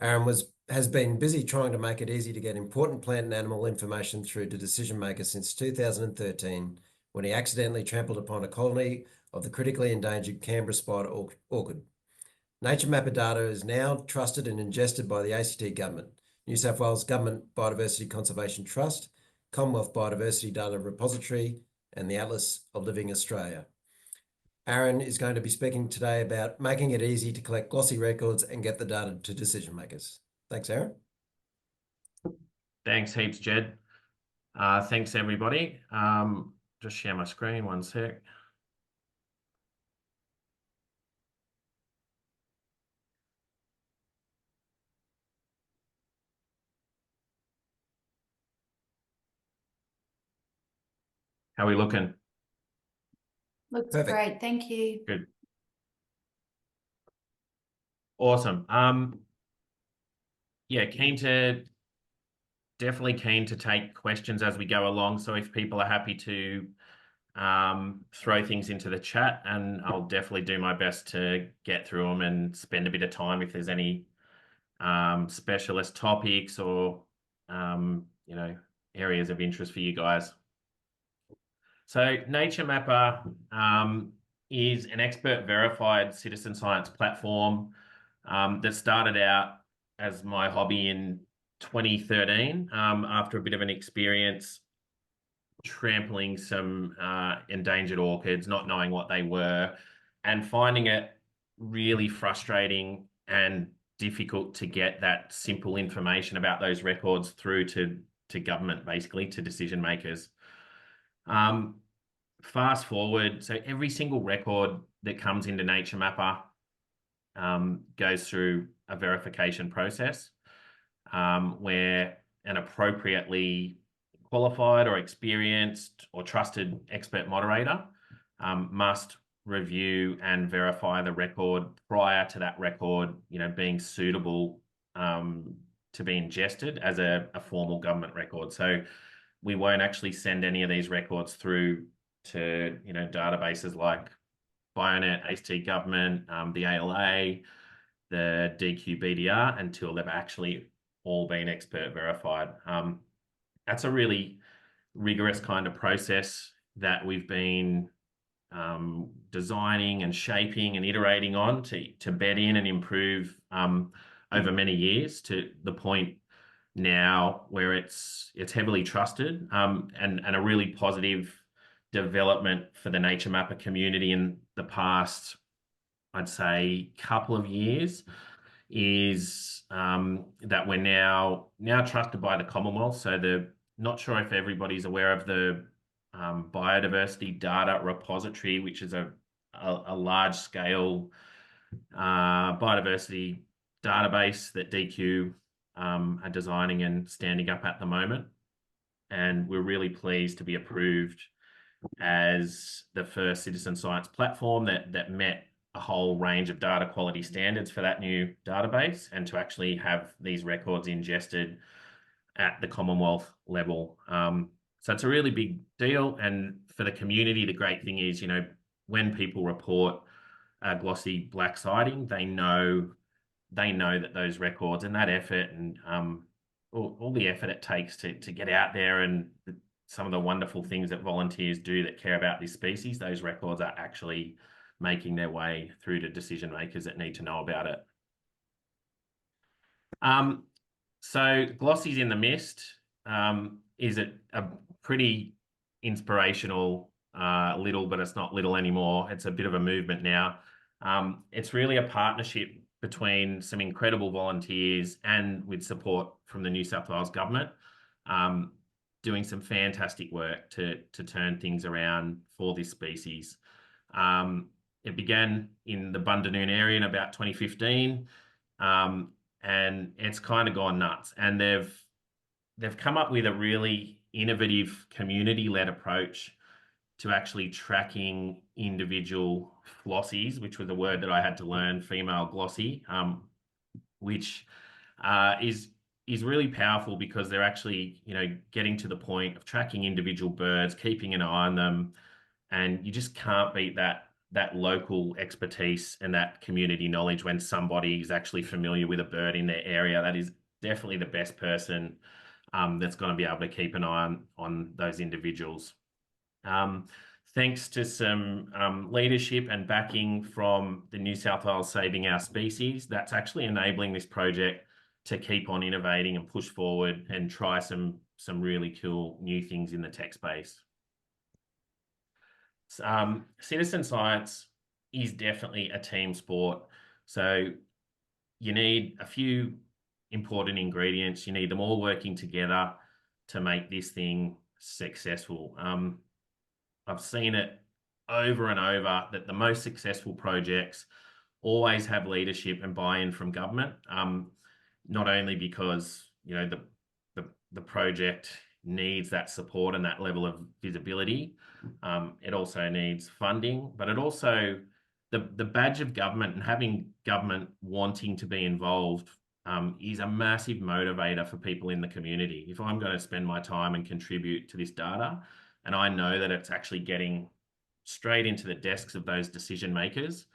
Aaron was has been busy trying to make it easy to get important plant and animal information through to decision makers since 2013, when he accidentally trampled upon a colony of the critically endangered Canberra spider orchid. NatureMapr data is now trusted and ingested by the ACT Government, New South Wales Government Biodiversity Conservation Trust, Commonwealth Biodiversity Data Repository, and the Atlas of Living Australia. Aaron is going to be speaking today about making it easy to collect glossy records and get the data to decision makers. Thanks, Aaron. Thanks heaps, Jed. Thanks, everybody. Just share my screen, one sec. How are we looking? Looks Perfect. great, thank you. Good. Awesome. Yeah, definitely keen to take questions as we go along. So if people are happy to throw things into the chat, and I'll definitely do my best to get through them and spend a bit of time if there's any specialist topics or areas of interest for you guys. So NatureMapr is an expert verified citizen science platform that started out as my hobby in 2013 after a bit of an experience trampling some endangered orchids, not knowing what they were, and finding it really frustrating and difficult to get that simple information about those records through to government, basically, to decision makers. Fast forward, so every single record that comes into NatureMapr goes through a verification process where an appropriately qualified or experienced or trusted expert moderator must review and verify the record prior to that record, being suitable to be ingested as a formal government record. So we won't actually send any of these records through to databases like Bionet, ACT Government, the ALA, the DQBDR until they've actually all been expert verified. That's a really rigorous kind of process that we've been designing and shaping and iterating on to bed in and improve over many years to the point now where it's heavily trusted and a really positive development for the NatureMapr community in the past, I'd say, couple of years is that we're now trusted by the Commonwealth. So not sure if everybody's aware of the biodiversity data repository, which is a large scale biodiversity database that DQ are designing and standing up at the moment. And we're really pleased to be approved as the first citizen science platform that met a whole range of data quality standards for that new database, and to actually have these records ingested at the Commonwealth level. So it's a really big deal. And for the community, the great thing is, when people report a glossy black sighting, they know that those records and that effort and all the effort it takes to get out there and some of the wonderful things that volunteers do that care about this species, those records are actually making their way through to decision makers that need to know about it. So Glossy's in the Mist is a pretty inspirational little, but it's not little anymore. It's a bit of a movement now. It's really a partnership between some incredible volunteers and with support from the New South Wales Government, doing some fantastic work to turn things around for this species. It began in the Bundanoon area in about 2015, and it's kind of gone nuts. And they've come up with a really innovative community-led approach to actually tracking individual flossies, which was a word that I had to learn, female glossy, which is really powerful because they're actually, getting to the point of tracking individual birds, keeping an eye on them, and you just can't beat that local expertise and that community knowledge when somebody is actually familiar with a bird in their area. That is definitely the best person that's going to be able to keep an eye on those individuals. Thanks to some leadership and backing from the New South Wales Saving Our Species, that's actually enabling this project to keep on innovating and push forward and try some really cool new things in the tech space. Citizen science is definitely a team sport. So you need a few important ingredients. You need them all working together to make this thing successful. I've seen it over and over that the most successful projects always have leadership and buy-in from government. Not only because, you know, the project needs that support and that level of visibility, it also needs funding, but it also, the badge of government and having government wanting to be involved is a massive motivator for people in the community. If I'm going to spend my time and contribute to this data, and I know that it's actually getting straight into the desks of those decision makers,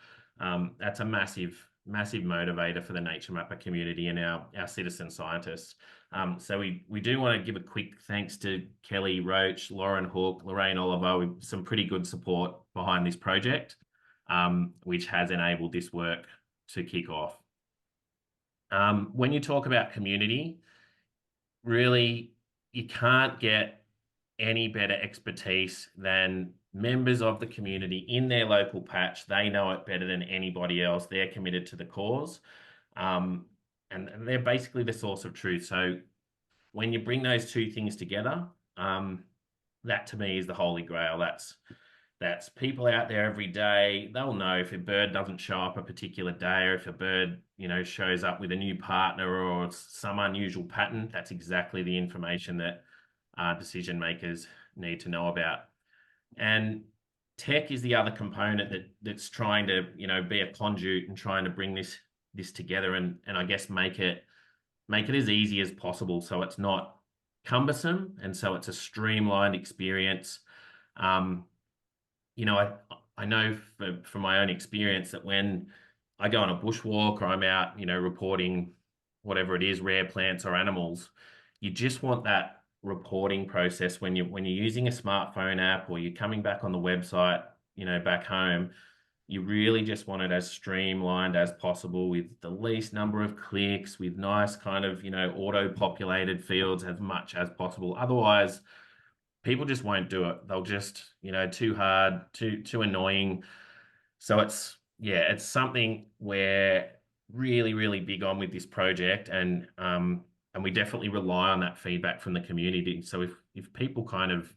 that's a massive motivator for the NatureMapr community and our citizen scientists. So we do want to give a quick thanks to Kelly Roach, Lauren Hook, Lorraine Oliver, with some pretty good support behind this project, which has enabled this work to kick off. When you talk about community, really, you can't get any better expertise than members of the community in their local patch. They know it better than anybody else. They're committed to the cause, and they're basically the source of truth. So when you bring those two things together, that to me is the holy grail. That's people out there every day. They'll know if a bird doesn't show up a particular day, or if a bird, you know, shows up with a new partner or some unusual pattern. That's exactly the information that decision makers need to know about. And tech is the other component that's trying to, you know, be a conduit and trying to bring this together and I guess make it as easy as possible, so it's not cumbersome and so it's a streamlined experience. You know, I know from my own experience that when I go on a bushwalk or I'm out, you know, reporting whatever it is, rare plants or animals, you just want that reporting process when you're using a smartphone app or you're coming back on the website, you know, back home. You really just want it as streamlined as possible with the least number of clicks, with nice kind of, you know, auto-populated fields as much as possible. Otherwise, people just won't do it. They'll just, you know, too hard, too annoying. So it's something we're really, really big on with this project, and we definitely rely on that feedback from the community. So if people kind of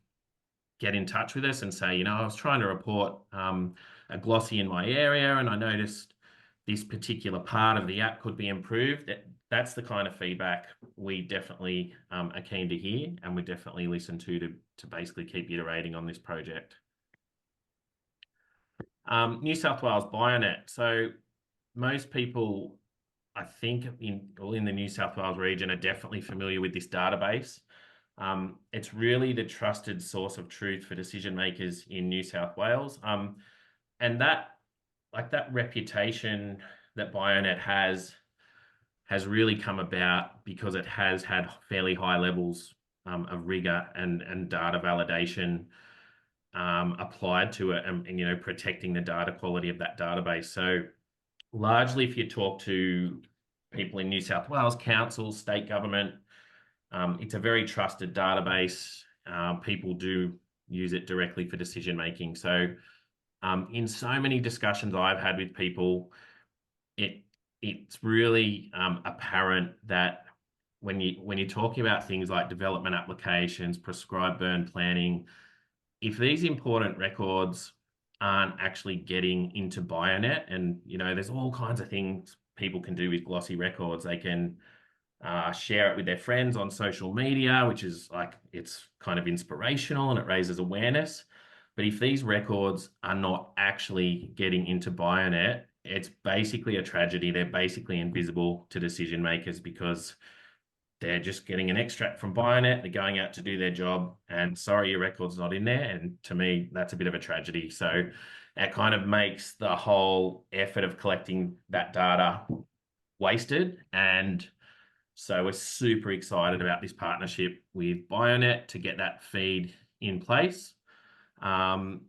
get in touch with us and say, you know, I was trying to report a glossy in my area and I noticed this particular part of the app could be improved, that's the kind of feedback we definitely are keen to hear, and we definitely listen to basically keep iterating on this project. New South Wales Bionet. So most people, I think, in the New South Wales region are definitely familiar with this database. It's really the trusted source of truth for decision makers in New South Wales. And that reputation that Bionet has really come about because it has had fairly high levels of rigor and data validation applied to it, and you know, protecting the data quality of that database. So largely, if you talk to people in New South Wales, councils, state government, it's a very trusted database. People do use it directly for decision making. So in so many discussions I've had with people, it's really apparent that when you're talking about things like development applications, prescribed burn planning, if these important records aren't actually getting into Bionet, and you know, there's all kinds of things people can do with glossy records. They can share it with their friends on social media, which is like, it's kind of inspirational and it raises awareness. But if these records are not actually getting into Bionet, it's basically a tragedy. They're basically invisible to decision makers because they're just getting an extract from Bionet, they're going out to do their job, and sorry, your record's not in there. And to me, that's a bit of a tragedy. So it kind of makes the whole effort of collecting that data wasted. And So we're super excited about this partnership with Bionet to get that feed in place. And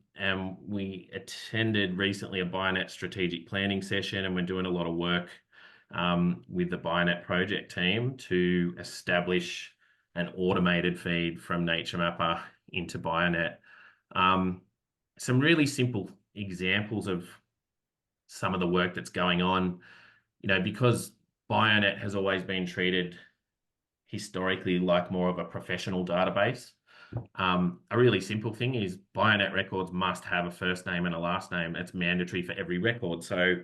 we attended recently a Bionet strategic planning session, and we're doing a lot of work with the Bionet project team to establish an automated feed from NatureMapr into Bionet. Some really simple examples of some of the work that's going on, because Bionet has always been treated historically like more of a professional database. A really simple thing is Bionet records must have a first name and a last name. It's mandatory for every record. So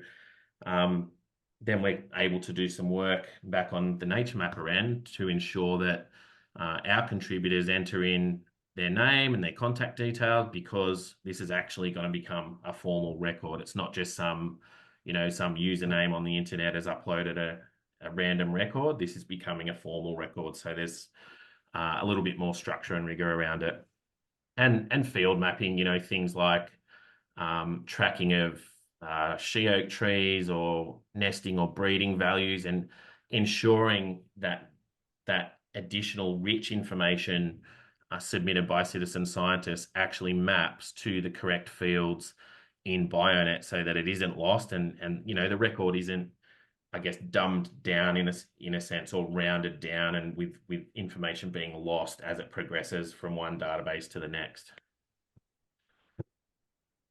then we're able to do some work back on the NatureMapr end to ensure that our contributors enter in their name and their contact details, because this is actually going to become a formal record. It's not just some username on the internet has uploaded a random record. This is becoming a formal record. So there's a little bit more structure and rigor around it. And field mapping, things like tracking of she oak trees or nesting or breeding values, and ensuring that additional rich information submitted by citizen scientists actually maps to the correct fields in Bionet, so that it isn't lost, and the record isn't, I guess, dumbed down in a sense, or rounded down, and with information being lost as it progresses from one database to the next.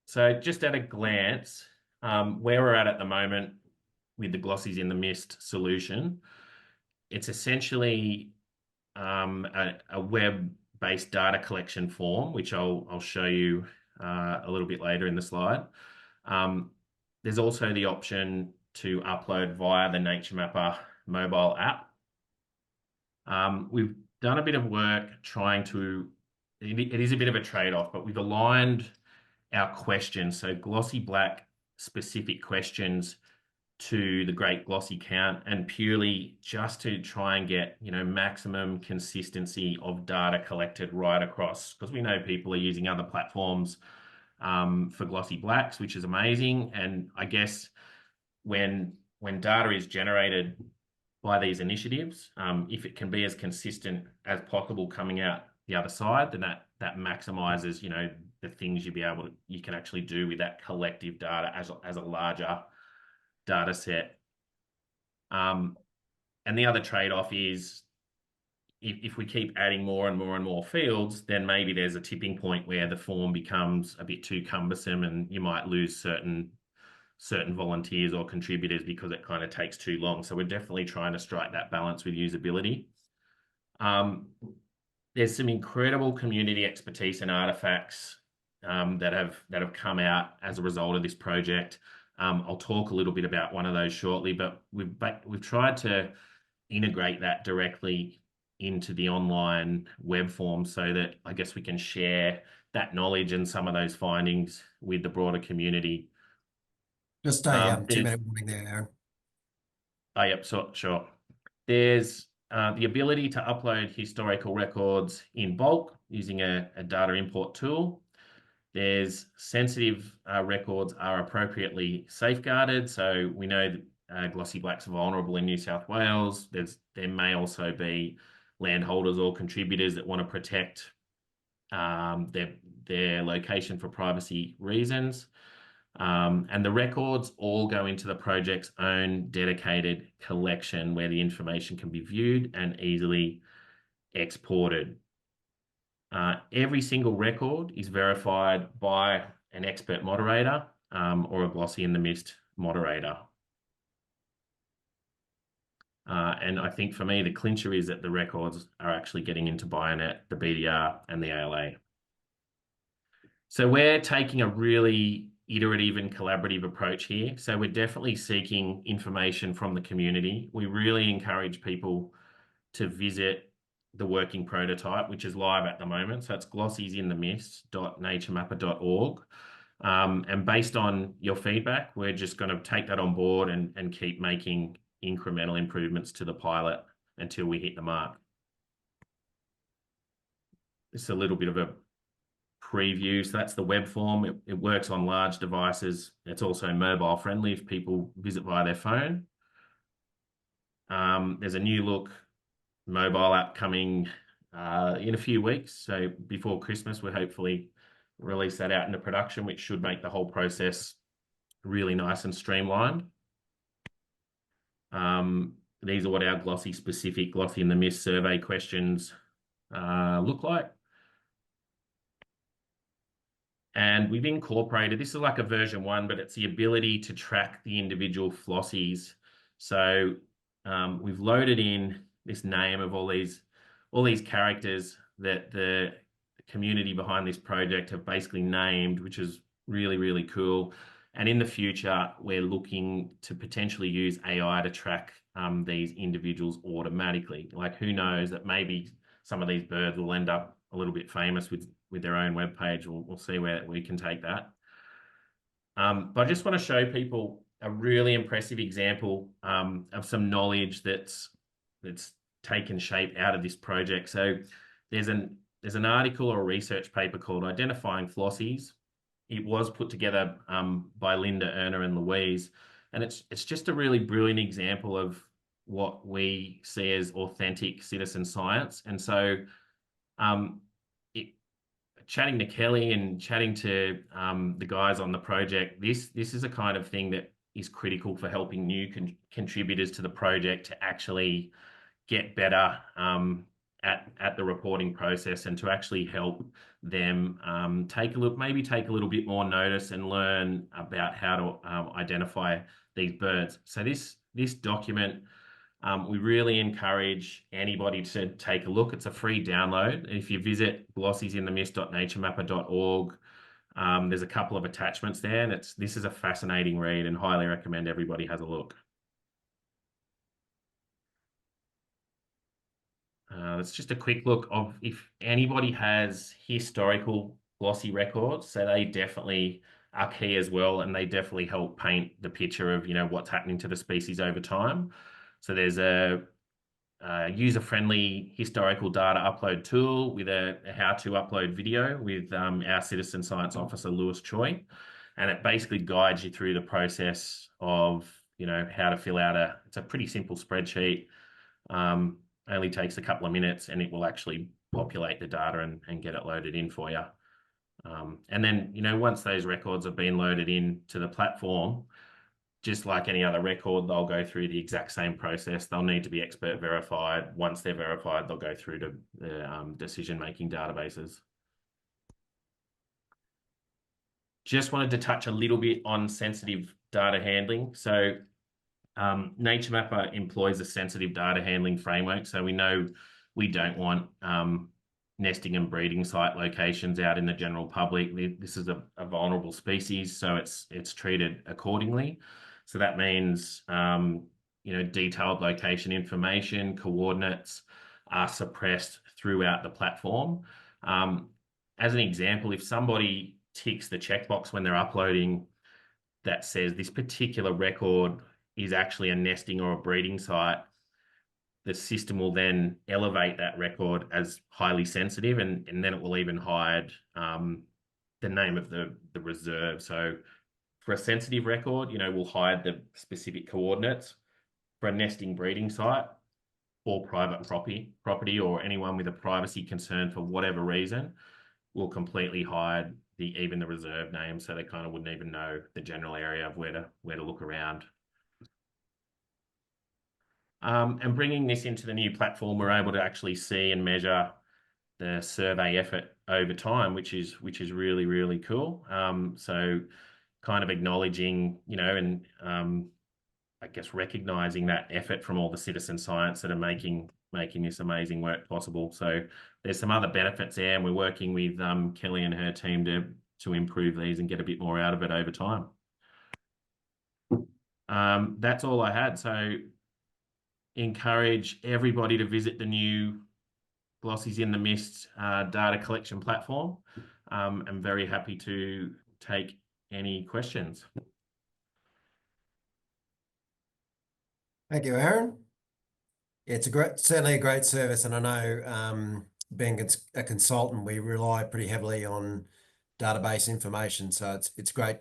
So just at a glance, where we're at the moment with the Glossies in the Mist solution, it's essentially a web-based data collection form, which I'll show you a little bit later in the slide. There's also the option to upload via the NatureMapr mobile app. We've done a bit of work trying to, it is a bit of a trade-off, but we've aligned our questions, so Glossy Black specific questions, to the Great Glossy Count, and purely just to try and get maximum consistency of data collected right across, because we know people are using other platforms for Glossy Blacks, which is amazing. And I guess when data is generated by these initiatives, if it can be as consistent as possible coming out the other side, then that maximizes the things you can actually do with that collective data as a larger data set. And the other trade-off is if we keep adding more and more and more fields, then maybe there's a tipping point where the form becomes a bit too cumbersome, and you might lose certain volunteers or contributors because it kind of takes too long. So we're definitely trying to strike that balance with usability. There's some incredible community expertise and artifacts that have come out as a result of this project. I'll talk a little bit about one of those shortly, but we've tried to integrate that directly into the online web form, so that I guess we can share that knowledge and some of those findings with the broader community. Just a 2-minute warning there, Aaron. Oh, yep, sure. There's the ability to upload historical records in bulk using a data import tool. There's sensitive records are appropriately safeguarded. So we know that Glossy Blacks are vulnerable in New South Wales. There may also be landholders or contributors that want to protect their location for privacy reasons. And the records all go into the project's own dedicated collection, where the information can be viewed and easily exported. Every single record is verified by an expert moderator or a Glossy in the Mist moderator. And I think for me, the clincher is that the records are actually getting into Bionet, the BDR, and the ALA. So we're taking a really iterative and collaborative approach here. So we're definitely seeking information from the community. We really encourage people to visit the working prototype, which is live at the moment. So it's glossiesinthemist.naturemapr.org. And based on your feedback, we're just going to take that on board and keep making incremental improvements to the pilot until we hit the mark. This is a little bit of a preview. So that's the web form. It works on large devices. It's also mobile friendly if people visit via their phone. There's a new look mobile app coming in a few weeks. So before Christmas, we'll hopefully release that out into production, which should make the whole process really nice and streamlined. These are what our Glossy specific Glossy in the Mist survey questions look like. And we've incorporated, this is like a version 1, but it's the ability to track the individual flossies. So we've loaded in this name of all these characters that the community behind this project have basically named, which is really, really cool. And in the future, we're looking to potentially use AI to track these individuals automatically. Like, who knows, that maybe some of these birds will end up a little bit famous with their own webpage. We'll see where we can take that. But I just want to show people a really impressive example of some knowledge that's taken shape out of this project. So there's an article or a research paper called Identifying Flossies. It was put together by Linda, Erna, and Louise, and it's just a really brilliant example of what we see as authentic citizen science. And so chatting to Kelly and chatting to the guys on the project, this is a kind of thing that is critical for helping new contributors to the project to actually get better at the reporting process, and to actually help them maybe take a little bit more notice and learn about how to identify these birds. So this document, we really encourage anybody to take a look. It's a free download. If you visit glossiesinthemist.naturemapr.org, there's a couple of attachments there, and this is a fascinating read, and highly recommend everybody has a look. It's just a quick look of if anybody has historical glossy records, so they definitely are key as well, and they definitely help paint the picture of, what's happening to the species over time. So there's a user-friendly historical data upload tool with a how-to upload video with our citizen science officer, Lewis Choi, and it basically guides you through the process of, how to fill out it's a pretty simple spreadsheet. Only takes a couple of minutes, and it will actually populate the data and get it loaded in for you. And then, once those records have been loaded into the platform, just like any other record, they'll go through the exact same process. They'll need to be expert verified. Once they're verified, they'll go through to the decision-making databases. Just wanted to touch a little bit on sensitive data handling. So NatureMapr employs a sensitive data handling framework. So we know we don't want nesting and breeding site locations out in the general public. This is a vulnerable species, so it's treated accordingly. So that means detailed location information, coordinates are suppressed throughout the platform. As an example, if somebody ticks the checkbox when they're uploading that says this particular record is actually a nesting or a breeding site, the system will then elevate that record as highly sensitive, and then it will even hide the name of the reserve. So for a sensitive record, we'll hide the specific coordinates. For a nesting breeding site or private property or anyone with a privacy concern for whatever reason, we'll completely hide even the reserve name, so they kind of wouldn't even know the general area of where to look around. And bringing this into the new platform, we're able to actually see and measure the survey effort over time, which is really, really cool. So kind of acknowledging, and I guess recognizing that effort from all the citizen science that are making this amazing work possible. So there's some other benefits there, and we're working with Kelly and her team to improve these and get a bit more out of it over time. That's all I had. So encourage everybody to visit the new Glossies in the Mist data collection platform. I'm very happy to take any questions. Thank you, Aaron. It's certainly a great service, and I know being a consultant, we rely pretty heavily on database information. So it's great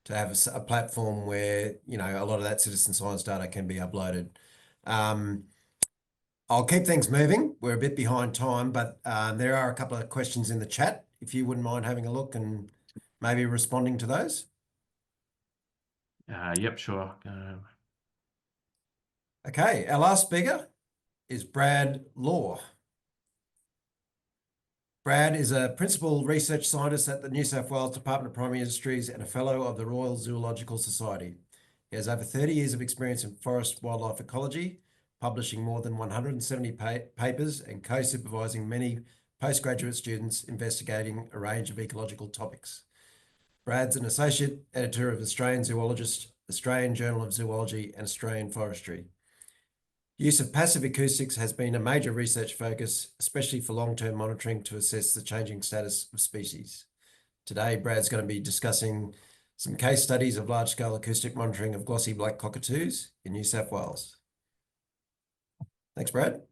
to have a platform where a lot of that citizen science data can be uploaded. I'll keep things moving. We're a bit behind time, but there are a couple of questions in the chat. If you wouldn't mind having a look and maybe responding to those. Yep, sure. Okay, our last speaker is Brad Law. Brad is a principal research scientist at the New South Wales Department of Primary Industries and a fellow of the Royal Zoological Society. He has over 30 years of experience in forest wildlife ecology, publishing more than 170 papers and co-supervising many postgraduate students investigating a range of ecological topics. Brad's an associate editor of Australian Zoologist, Australian Journal of Zoology, and Australian Forestry. Use of passive acoustics has been a major research focus, especially for long-term monitoring to assess the changing status of species. Today, Brad's going to be discussing some case studies of large-scale acoustic monitoring of glossy black-cockatoos in New South Wales. Thanks, Brad.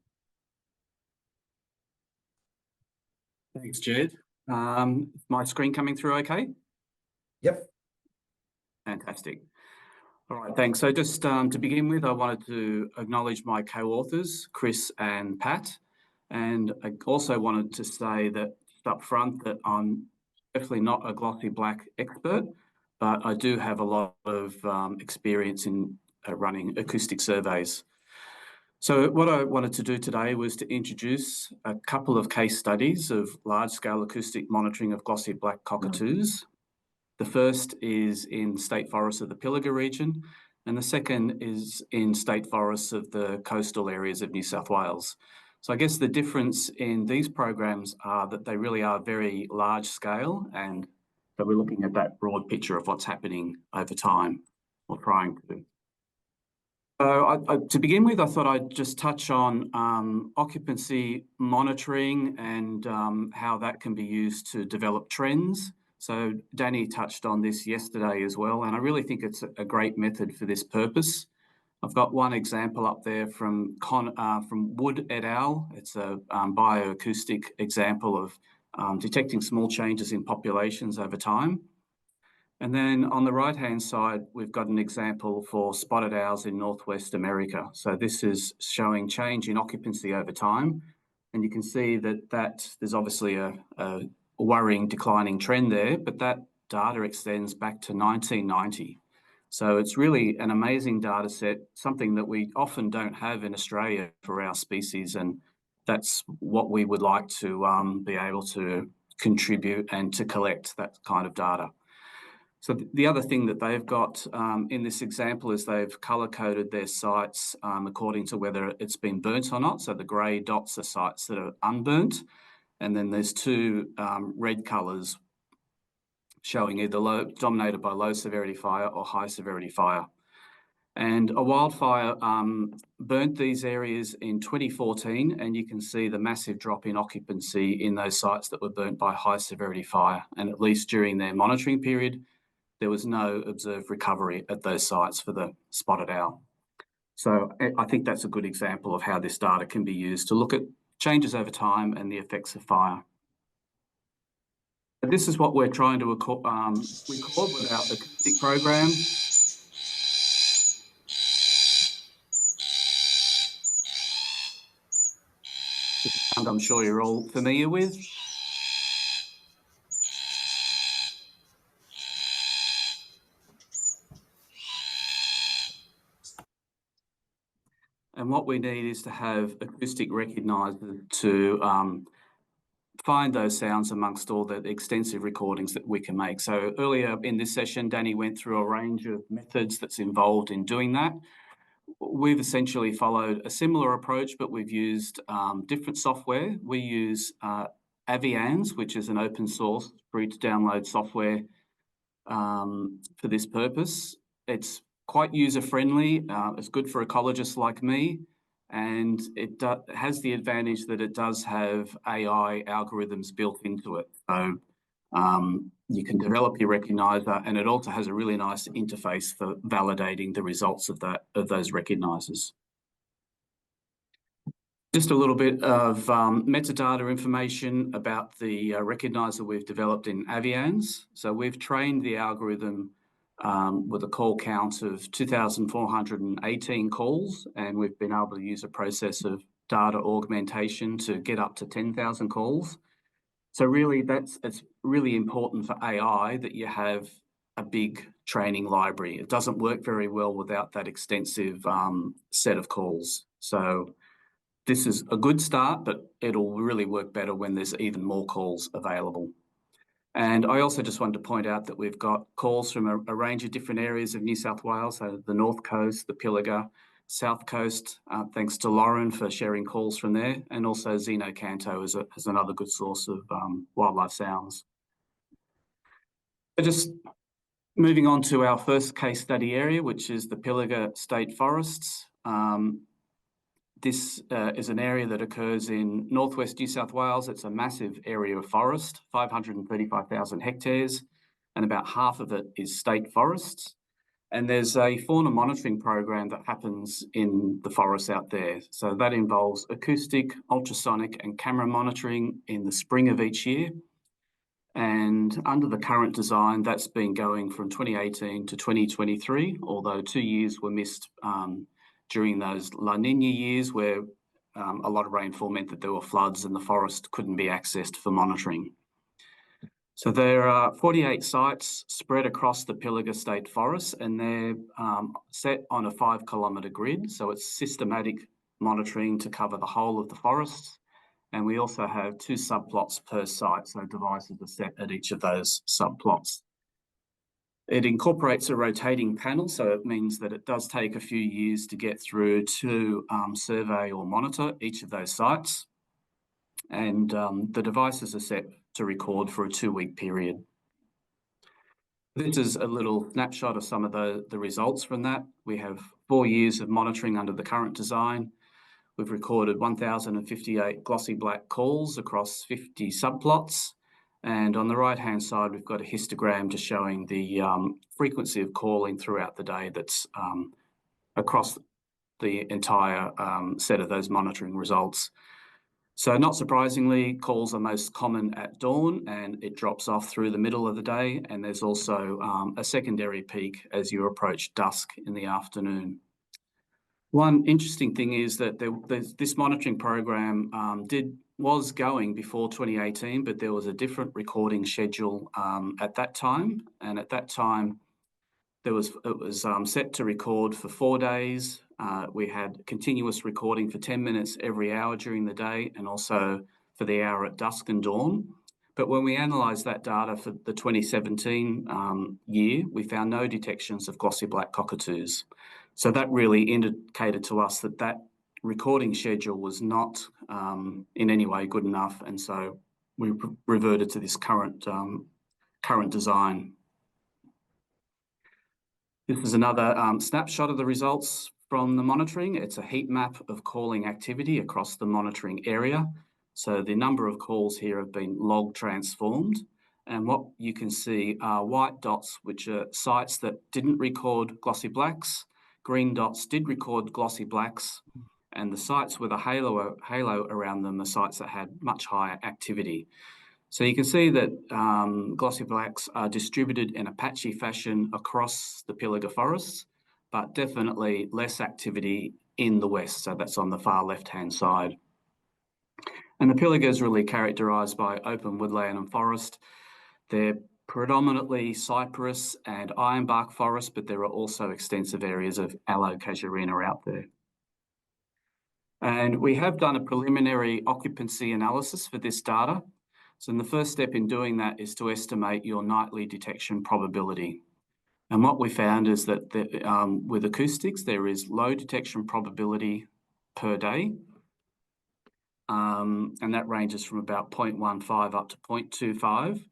Thanks, Jed. My screen coming through okay? Yep. Fantastic. All right, thanks. So just to begin with, I wanted to acknowledge my co-authors, Chris and Pat. And I also wanted to say that up front that I'm definitely not a glossy black expert, but I do have a lot of experience in running acoustic surveys. So what I wanted to do today was to introduce a couple of case studies of large-scale acoustic monitoring of glossy black-cockatoos. The first is in state forests of the Pilliga region, and the second is in state forests of the coastal areas of New South Wales. So I guess the difference in these programs are that they really are very large scale, and so we're looking at that broad picture of what's happening over time, or trying to. So to begin with, I thought I'd just touch on occupancy monitoring and how that can be used to develop trends. So Danny touched on this yesterday as well, and I really think it's a great method for this purpose. I've got one example up there from Wood et al. It's a bioacoustic example of detecting small changes in populations over time. And then on the right-hand side, we've got an example for spotted owls in Northwest America. So this is showing change in occupancy over time. And you can see that there's obviously a worrying declining trend there, but that data extends back to 1990. So it's really an amazing data set, something that we often don't have in Australia for our species, and that's what we would like to be able to contribute and to collect that kind of data. So the other thing that they've got in this example is they've colour-coded their sites according to whether it's been burnt or not. So the grey dots are sites that are unburnt. And then there's two red colours showing either dominated by low severity fire or high severity fire. And a wildfire burnt these areas in 2014, and you can see the massive drop in occupancy in those sites that were burnt by high severity fire. And at least during their monitoring period, there was no observed recovery at those sites for the spotted owl. So I think that's a good example of how this data can be used to look at changes over time and the effects of fire. This is what we're trying to record with our acoustic program. And I'm sure you're all familiar with. And what we need is to have acoustic recognisers to find those sounds amongst all the extensive recordings that we can make. So earlier in this session, Danny went through a range of methods that's involved in doing that. We've essentially followed a similar approach, but we've used different software. We use Avians, which is an open source, free to download software for this purpose. It's quite user-friendly. It's good for ecologists like me. And it has the advantage that it does have AI algorithms built into it. So you can develop your recognizer, and it also has a really nice interface for validating the results of those recognizers. Just a little bit of metadata information about the recognizer we've developed in Avians. So we've trained the algorithm with a call count of 2,418 calls, and we've been able to use a process of data augmentation to get up to 10,000 calls. So really, it's really important for AI that you have a big training library. It doesn't work very well without that extensive set of calls. So this is a good start, but it'll really work better when there's even more calls available. And I also just wanted to point out that we've got calls from a range of different areas of New South Wales, so the North Coast, the Pilliga, South Coast, thanks to Lauren for sharing calls from there, and also Zeno Canto is another good source of wildlife sounds. So just moving on to our first case study area, which is the Pilliga State Forests. This is an area that occurs in northwest New South Wales. It's a massive area of forest, 535,000 hectares, and about half of it is state forests. And there's a fauna monitoring program that happens in the forests out there. So that involves acoustic, ultrasonic, and camera monitoring in the spring of each year. And under the current design, that's been going from 2018 to 2023, although 2 years were missed during those La Nina years where a lot of rainfall meant that there were floods and the forest couldn't be accessed for monitoring. So there are 48 sites spread across the Pilliga State Forest, and they're set on a 5-kilometre grid. So it's systematic monitoring to cover the whole of the forest. And we also have 2 subplots per site, so devices are set at each of those subplots. It incorporates a rotating panel, so it means that it does take a few years to get through to survey or monitor each of those sites. And the devices are set to record for a 2-week period. This is a little snapshot of some of the results from that. We have 4 years of monitoring under the current design. We've recorded 1,058 glossy black calls across 50 subplots. And on the right-hand side, we've got a histogram just showing the frequency of calling throughout the day that's across the entire set of those monitoring results. So not surprisingly, calls are most common at dawn and it drops off through the middle of the day. And there's also a secondary peak as you approach dusk in the afternoon. One interesting thing is that this monitoring program was going before 2018, but there was a different recording schedule at that time. And at that time, it was set to record for 4 days. We had continuous recording for 10 minutes every hour during the day and also for the hour at dusk and dawn. But when we analysed that data for the 2017 year, we found no detections of glossy black-cockatoos. So that really indicated to us that that recording schedule was not in any way good enough. And so we reverted to this current design. This is another snapshot of the results from the monitoring. It's a heat map of calling activity across the monitoring area. So the number of calls here have been log transformed. And what you can see are white dots, which are sites that didn't record glossy blacks. Green dots did record glossy blacks. And the sites with a halo around them are sites that had much higher activity. So you can see that glossy blacks are distributed in a patchy fashion across the Pilliga forests, but definitely less activity in the west. So that's on the far left-hand side. And the Pilliga is really characterised by open woodland and forest. They're predominantly cypress and ironbark forest, but there are also extensive areas of aloe casuarina out there. And we have done a preliminary occupancy analysis for this data. So the first step in doing that is to estimate your nightly detection probability. And what we found is that with acoustics, there is low detection probability per day. And that ranges from about 0.15 up to 0.25.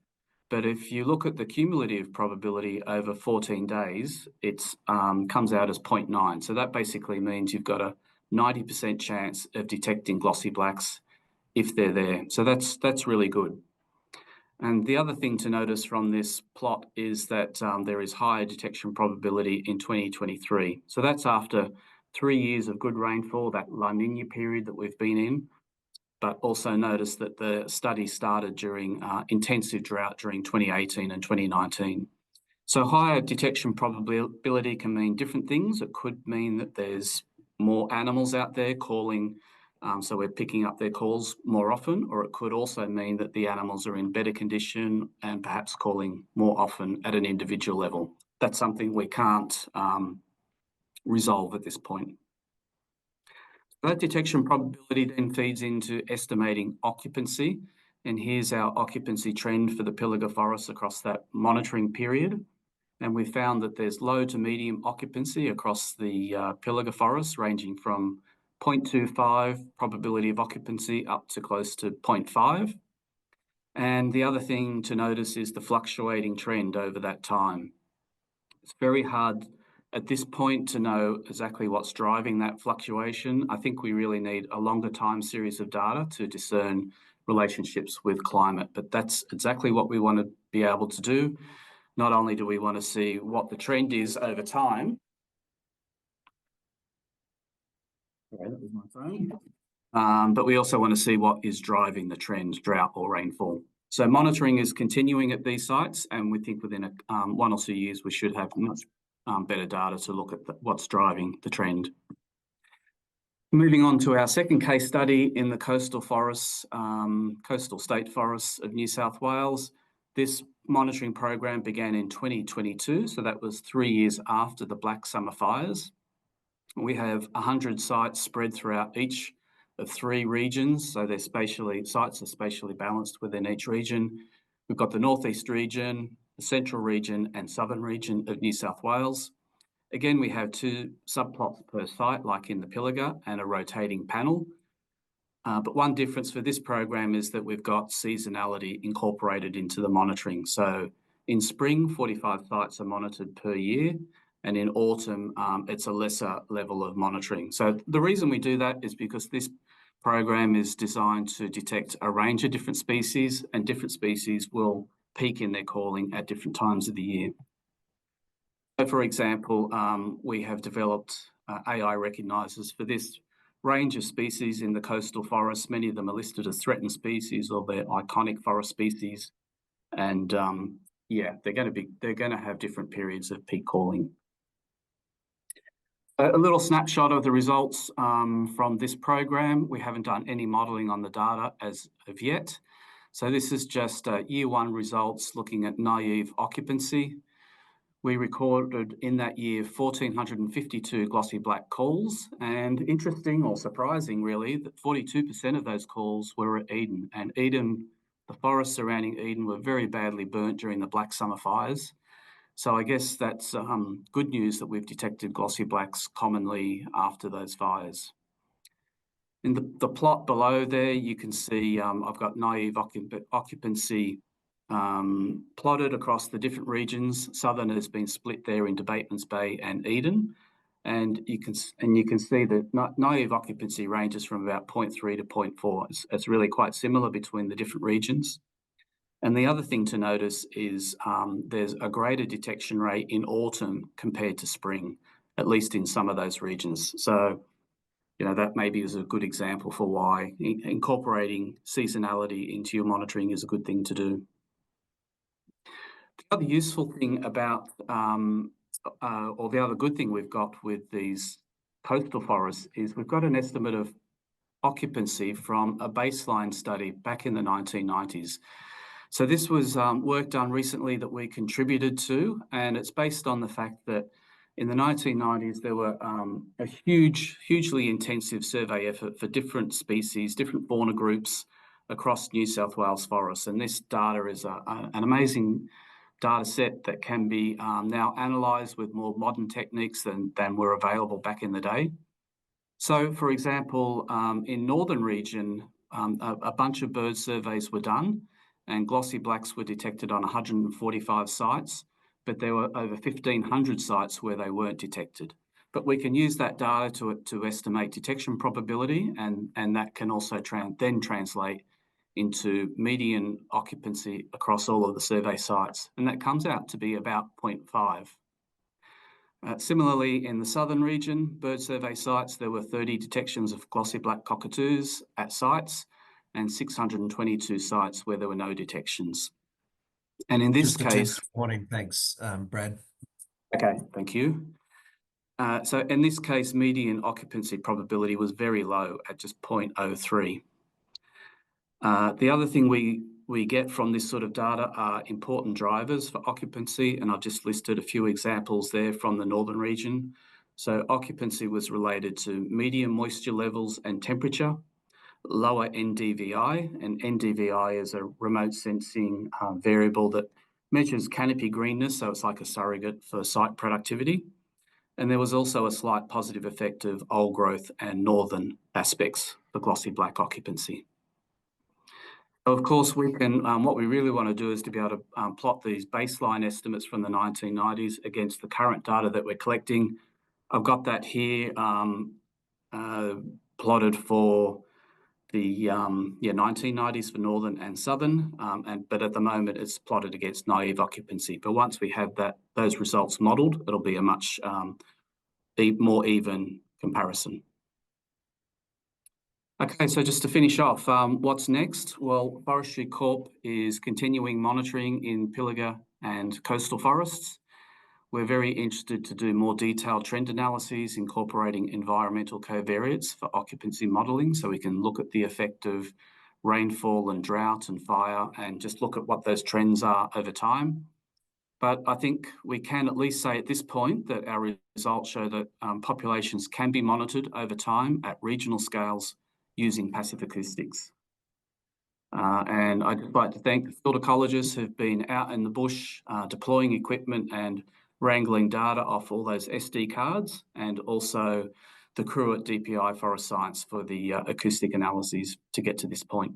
But if you look at the cumulative probability over 14 days, it comes out as 0.9. So that basically means you've got a 90% chance of detecting glossy blacks if they're there. So that's really good. And the other thing to notice from this plot is that there is higher detection probability in 2023. So that's after 3 years of good rainfall, that La Nina period that we've been in. But also notice that the study started during intensive drought during 2018 and 2019. So higher detection probability can mean different things. It could mean that there's more animals out there calling, so we're picking up their calls more often, or it could also mean that the animals are in better condition and perhaps calling more often at an individual level. That's something we can't resolve at this point. That detection probability then feeds into estimating occupancy. And here's our occupancy trend for the Pilliga forest across that monitoring period. And we found that there's low to medium occupancy across the Pilliga forest, ranging from 0.25 probability of occupancy up to close to 0.5. And the other thing to notice is the fluctuating trend over that time. It's very hard at this point to know exactly what's driving that fluctuation. I think we really need a longer time series of data to discern relationships with climate, but that's exactly what we want to be able to do. Not only do we want to see what the trend is over time, okay, that was my phone, but we also want to see what is driving the trend, drought or rainfall. So monitoring is continuing at these sites, and we think within 1 or 2 years we should have much better data to look at what's driving the trend. Moving on to our second case study in the coastal forests, coastal state forests of New South Wales. This monitoring program began in 2022, so that was 3 years after the Black Summer fires. We have 100 sites spread throughout each of 3 regions, so sites are spatially balanced within each region. We've got the northeast region, the central region and southern region of New South Wales. Again, we have 2 subplots per site, like in the Pilliga, and a rotating panel. But one difference for this program is that we've got seasonality incorporated into the monitoring. So in spring, 45 sites are monitored per year, and in autumn, it's a lesser level of monitoring. So the reason we do that is because this program is designed to detect a range of different species, and different species will peak in their calling at different times of the year. So for example, we have developed AI recognizers for this range of species in the coastal forests. Many of them are listed as threatened species or they're iconic forest species. And yeah, they're going to have different periods of peak calling. A little snapshot of the results from this program. We haven't done any modelling on the data as of yet. So this is just year 1 results looking at naive occupancy. We recorded in that year 1,452 glossy black calls, and interesting or surprising really that 42% of those calls were at Eden, and Eden, the forests surrounding Eden were very badly burnt during the Black Summer fires. So I guess that's good news that we've detected glossy blacks commonly after those fires. In the plot below there, you can see I've got naive occupancy plotted across the different regions. Southern has been split there into Bateman's Bay and Eden, and you can see that naive occupancy ranges from about 0.3 to 0.4. It's really quite similar between the different regions. And the other thing to notice is there's a greater detection rate in autumn compared to spring, at least in some of those regions. So, you know, that maybe is a good example for why incorporating seasonality into your monitoring is a good thing to do. The other useful thing about, or the other good thing we've got with these coastal forests is we've got an estimate of occupancy from a baseline study back in the 1990s. So this was work done recently that we contributed to, and it's based on the fact that in the 1990s, there were a hugely intensive survey effort for different species, different fauna groups across New South Wales forests. And this data is an amazing data set that can be now analysed with more modern techniques than were available back in the day. So, for example, in Northern region, a bunch of bird surveys were done, and glossy blacks were detected on 145 sites, but there were over 1,500 sites where they weren't detected. But we can use that data to estimate detection probability, and that can also then translate into median occupancy across all of the survey sites, and that comes out to be about 0.5. Similarly, in the southern region, bird survey sites, there were 30 detections of glossy black-cockatoos at sites, and 622 sites where there were no detections. And in this Just in terms case, of warning, thanks, Brad. okay, thank you. So in this case, median occupancy probability was very low at just 0.03. The other thing we get from this sort of data are important drivers for occupancy, and I've just listed a few examples there from the northern region. So occupancy was related to medium moisture levels and temperature, lower NDVI, and NDVI is a remote sensing variable that measures canopy greenness, so it's like a surrogate for site productivity. And there was also a slight positive effect of old growth and northern aspects for glossy black occupancy. Of course, we can. What we really want to do is to be able to plot these baseline estimates from the 1990s against the current data that we're collecting. I've got that here plotted for the 1990s for northern and southern, but at the moment it's plotted against naive occupancy. But once we have those results modelled, it'll be a much more even comparison. Okay, so just to finish off, what's next? Well, Forestry Corp is continuing monitoring in Pilliga and coastal forests. We're very interested to do more detailed trend analyses incorporating environmental covariates for occupancy modelling, so we can look at the effect of rainfall and drought and fire and just look at what those trends are over time. But I think we can at least say at this point that our results show that populations can be monitored over time at regional scales using passive acoustics. And I'd like to thank the field ecologists who've been out in the bush deploying equipment and wrangling data off all those SD cards, and also the crew at DPI Forest Science for the acoustic analyses to get to this point.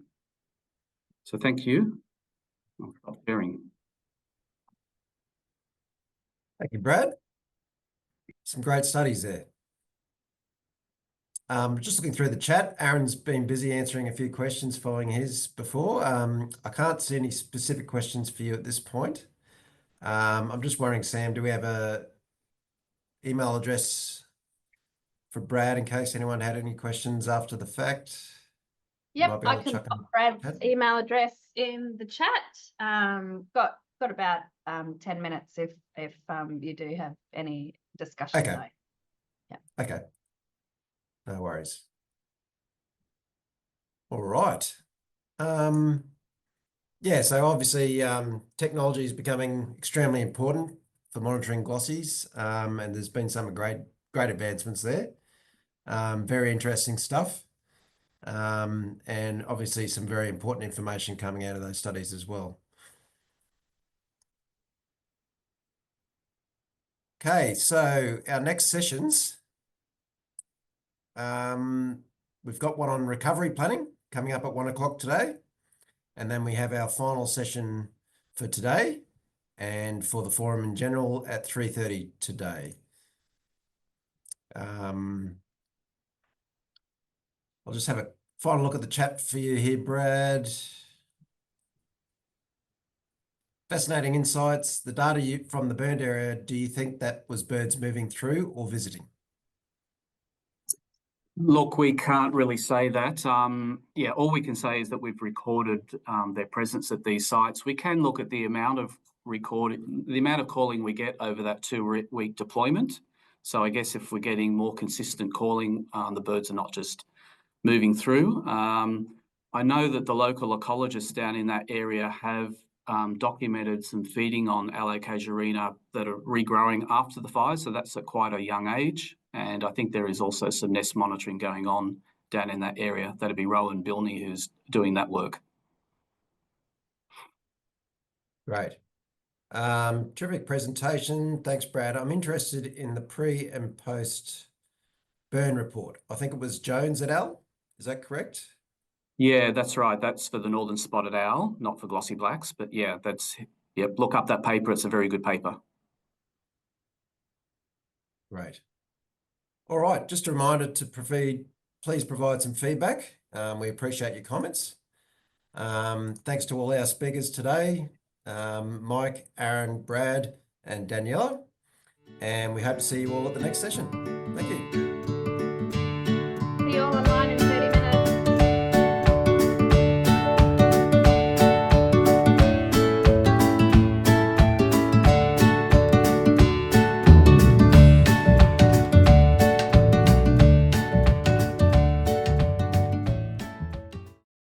So thank you. I'll stop sharing. Thank you, Brad. Some great studies there. Just looking through the chat, Aaron's been busy answering a few questions following his before. I can't see any specific questions for you at this point. I'm just wondering, Sam, do we have a email address for Brad in case anyone had any questions after the fact? Yep, I can put Brad's email address in the chat. Got about 10 minutes if you do have any discussion. Okay. Though. Yeah. Okay. No worries. All right. Yeah, so obviously technology is becoming extremely important for monitoring glossies, and there's been some great advancements there. Very interesting stuff. And obviously some very important information coming out of those studies as well. Okay, so our next sessions, we've got one on recovery planning coming up at 1 o'clock today. And then we have our final session for today and for the forum in general at 3:30 today. I'll just have a final look at the chat for you here, Brad. Fascinating insights. The data from the burned area, do you think that was birds moving through or visiting? Look, we can't really say that. Yeah, all we can say is that we've recorded their presence at these sites. We can look at the amount of calling we get over that 2-week deployment. So I guess if we're getting more consistent calling, the birds are not just moving through. I know that the local ecologists down in that area have documented some feeding on Alocasuarina that are regrowing after the fire, so that's at quite a young age. And I think there is also some nest monitoring going on down in that area. That'd be Rowan Bilney who's doing that work. Great. Terrific presentation. Thanks, Brad. I'm interested in the pre and post burn report. I think it was Jones et al. Is that correct? Yeah, that's right. That's for the northern spotted owl, not for glossy blacks. But yeah, look up that paper. It's a very good paper. Great. All right. Just a reminder to please provide some feedback. We appreciate your comments. Thanks to all our speakers today, Mike, Aaron, Brad, and Daniella. And we hope to see you all at the next session. Thank you.